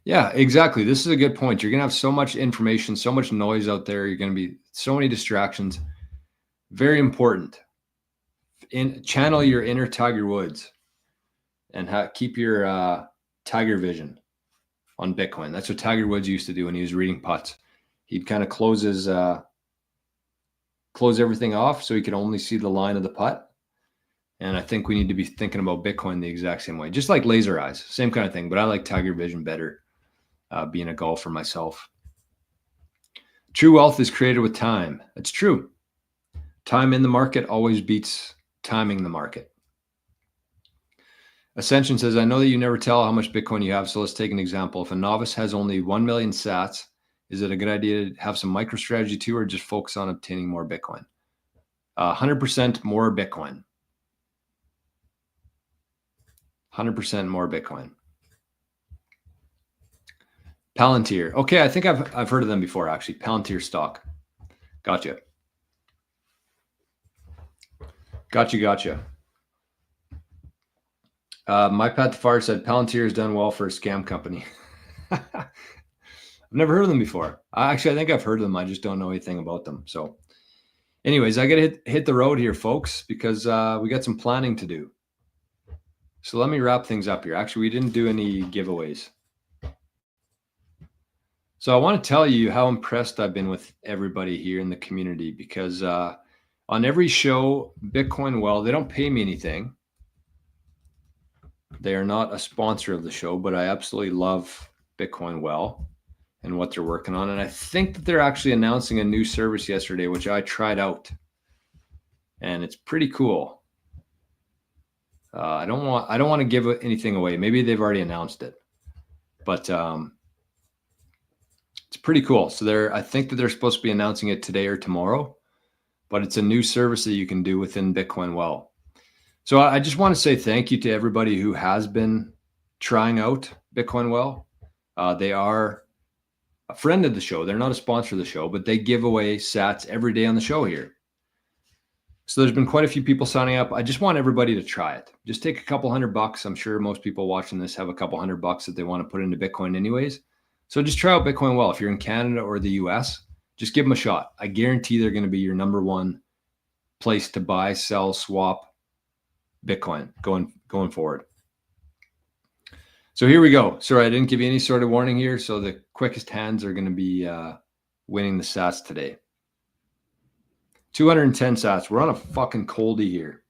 Yeah, exactly. This is a good point. You're going to have so much information, so much noise out there. You're going to be so many distractions. Very important. Channel your inner Tiger Woods and keep your Tiger vision on Bitcoin. That's what Tiger Woods used to do when he was reading putts. He'd kind of close everything off so he could only see the line of the putt. And I think we need to be thinking about Bitcoin the exact same way, just like laser eyes, same kind of thing. But I like Tiger vision better, being a golfer myself. True wealth is created with time. It's true. Time in the market always beats timing the market. Ascension says, I know that you never tell how much Bitcoin you have, so let's take an example. If a novice has only 1 million sats, is it a good idea to have some MicroStrategy too, or just focus on obtaining more Bitcoin? 100% more Bitcoin. 100% more Bitcoin. Palantir. Okay, I think I've heard of them before, actually. Palantir stock. Gotcha. Gotcha. My Path to Fire said Palantir has done well for a scam company. I've never heard of them before. Actually, I think I've heard of them. I just don't know anything about them. So anyways, I got to hit the road here, folks, because we got some planning to do. So let me wrap things up here. Actually, we didn't do any giveaways. So I want to tell you how impressed I've been with everybody here in the community, because on every show, Bitcoin Well, they don't pay me anything. They are not a sponsor of the show, but I absolutely love Bitcoin Well and what they're working on. And I think that they're actually announcing a new service yesterday, which I tried out, and it's pretty cool. I don't want to give anything away. Maybe they've already announced it, but it's pretty cool. So I think that they're supposed to be announcing it today or tomorrow, but it's a new service that you can do within Bitcoin Well. So I just want to say thank you to everybody who has been trying out Bitcoin Well. They are a friend of the show. They're not a sponsor of the show, but they give away sats every day on the show here. So there's been quite a few people signing up. I just want everybody to try it. Just take a couple $100. I'm sure most people watching this have a couple $100 that they want to put into Bitcoin anyways. So just try out Bitcoin Well. If you're in Canada or the US, just give them a shot. I guarantee they're going to be your number one place to buy, sell, swap Bitcoin going forward. So here we go. Sorry, I didn't give you any sort of warning here. So the quickest hands are going to be winning the sats today. 210 sats. We're on a fucking coldie here.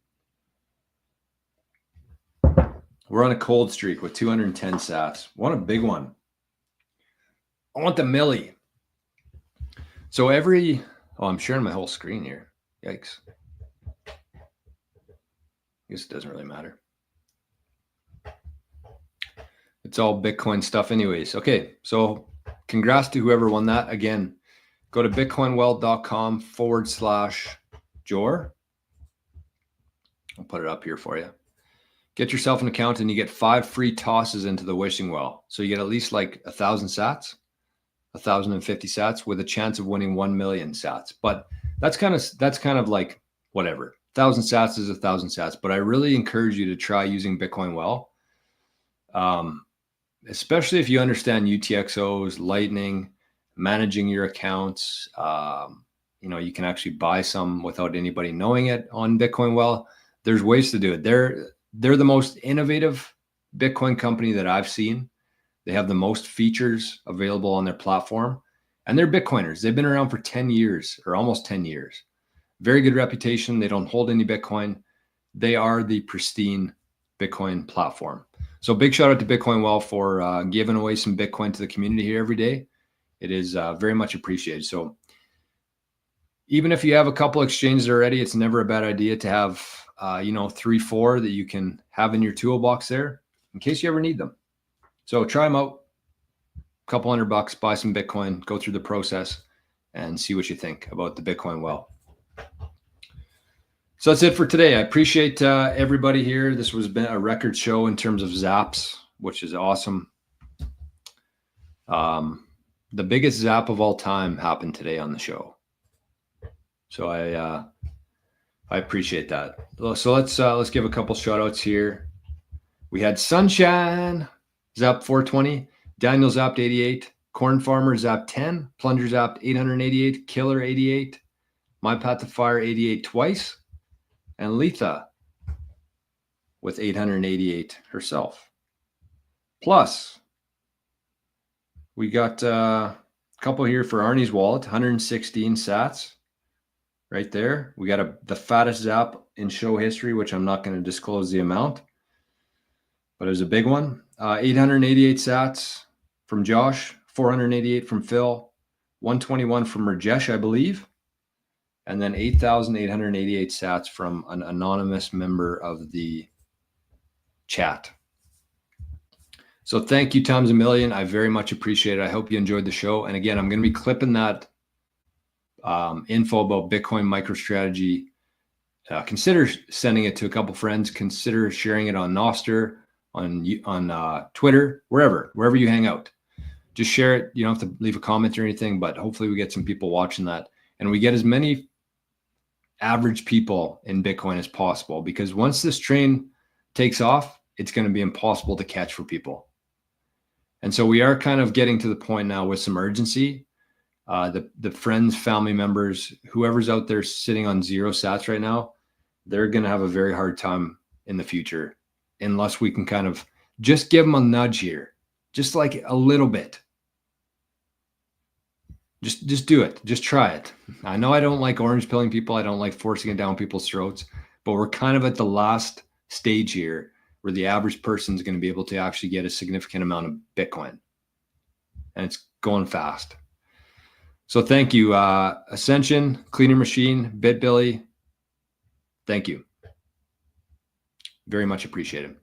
We're on a cold streak with 210 sats. Want a big one. I want the milli. So I'm sharing my whole screen here. Yikes. I guess it doesn't really matter. It's all Bitcoin stuff anyways. Okay, so congrats to whoever won that. Again, go to bitcoinwell.com/Jor. I'll put it up here for you. Get yourself an account and you get 5 free tosses into the wishing well. So you get at least like 1,000 sats, 1,050 sats with a chance of winning 1 million sats. But that's kind of like whatever. 1,000 sats is 1,000 sats, but I really encourage you to try using Bitcoin Well, especially if you understand UTXOs, Lightning, managing your accounts. You can actually buy some without anybody knowing it on Bitcoin Well. There's ways to do it. They're the most innovative Bitcoin company that I've seen. They have the most features available on their platform, and they're Bitcoiners. They've been around for 10 years or almost 10 years. Very good reputation. They don't hold any Bitcoin. They are the pristine Bitcoin platform. So big shout out to Bitcoin Well for giving away some Bitcoin to the community here every day. It is very much appreciated. So even if you have a couple exchanges already, it's never a bad idea to have 3-4 that you can have in your toolbox there in case you ever need them. So try them out. A couple $100, buy some Bitcoin, go through the process, and see what you think about the Bitcoin Well. So that's it for today. I appreciate everybody here. This was been a record show in terms of zaps, which is awesome. The biggest zap of all time happened today on the show. So I appreciate that. So let's give a couple shout outs here. We had Sunshine zapped 420, Daniel zapped 88, Corn Farmer zapped 10, Plunger zapped 888, Killer 88, My Path to Fire 88 twice, and Letha with 888 herself. Plus, we got a couple here for Arnie's wallet, 116 sats right there. We got the fattest zap in show history, which I'm not going to disclose the amount, but it was a big one. 888 sats from Josh, 488 from Phil, 121 from Rajesh, I believe, and then 8,888 sats from an anonymous member of the chat. So thank you times a million. I very much appreciate it. I hope you enjoyed the show. And again, I'm going to be clipping that info about Bitcoin MicroStrategy. Consider sending it to a couple friends. Consider sharing it on nostr, on Twitter, wherever you hang out. Just share it. You don't have to leave a comment or anything, but hopefully we get some people watching that, and we get as many average people in Bitcoin as possible, because once this train takes off, it's going to be impossible to catch for people. And so we are kind of getting to the point now with some urgency. The friends, family members, whoever's out there sitting on 0 sats right now, they're going to have a very hard time in the future unless we can kind of just give them a nudge here, just like a little bit. Just do it. Just try it. I know I don't like orange pilling people. I don't like forcing it down people's throats, but we're kind of at the last stage here where the average person is going to be able to actually get a significant amount of Bitcoin, and it's going fast. So thank you, Ascension, Cleaner Machine, BitBilly. Thank you. Very much appreciated.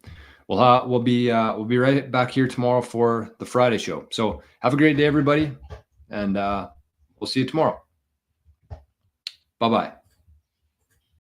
We'll be right back here tomorrow for the Friday show. So have a great day, everybody, and we'll see you tomorrow. Bye-bye.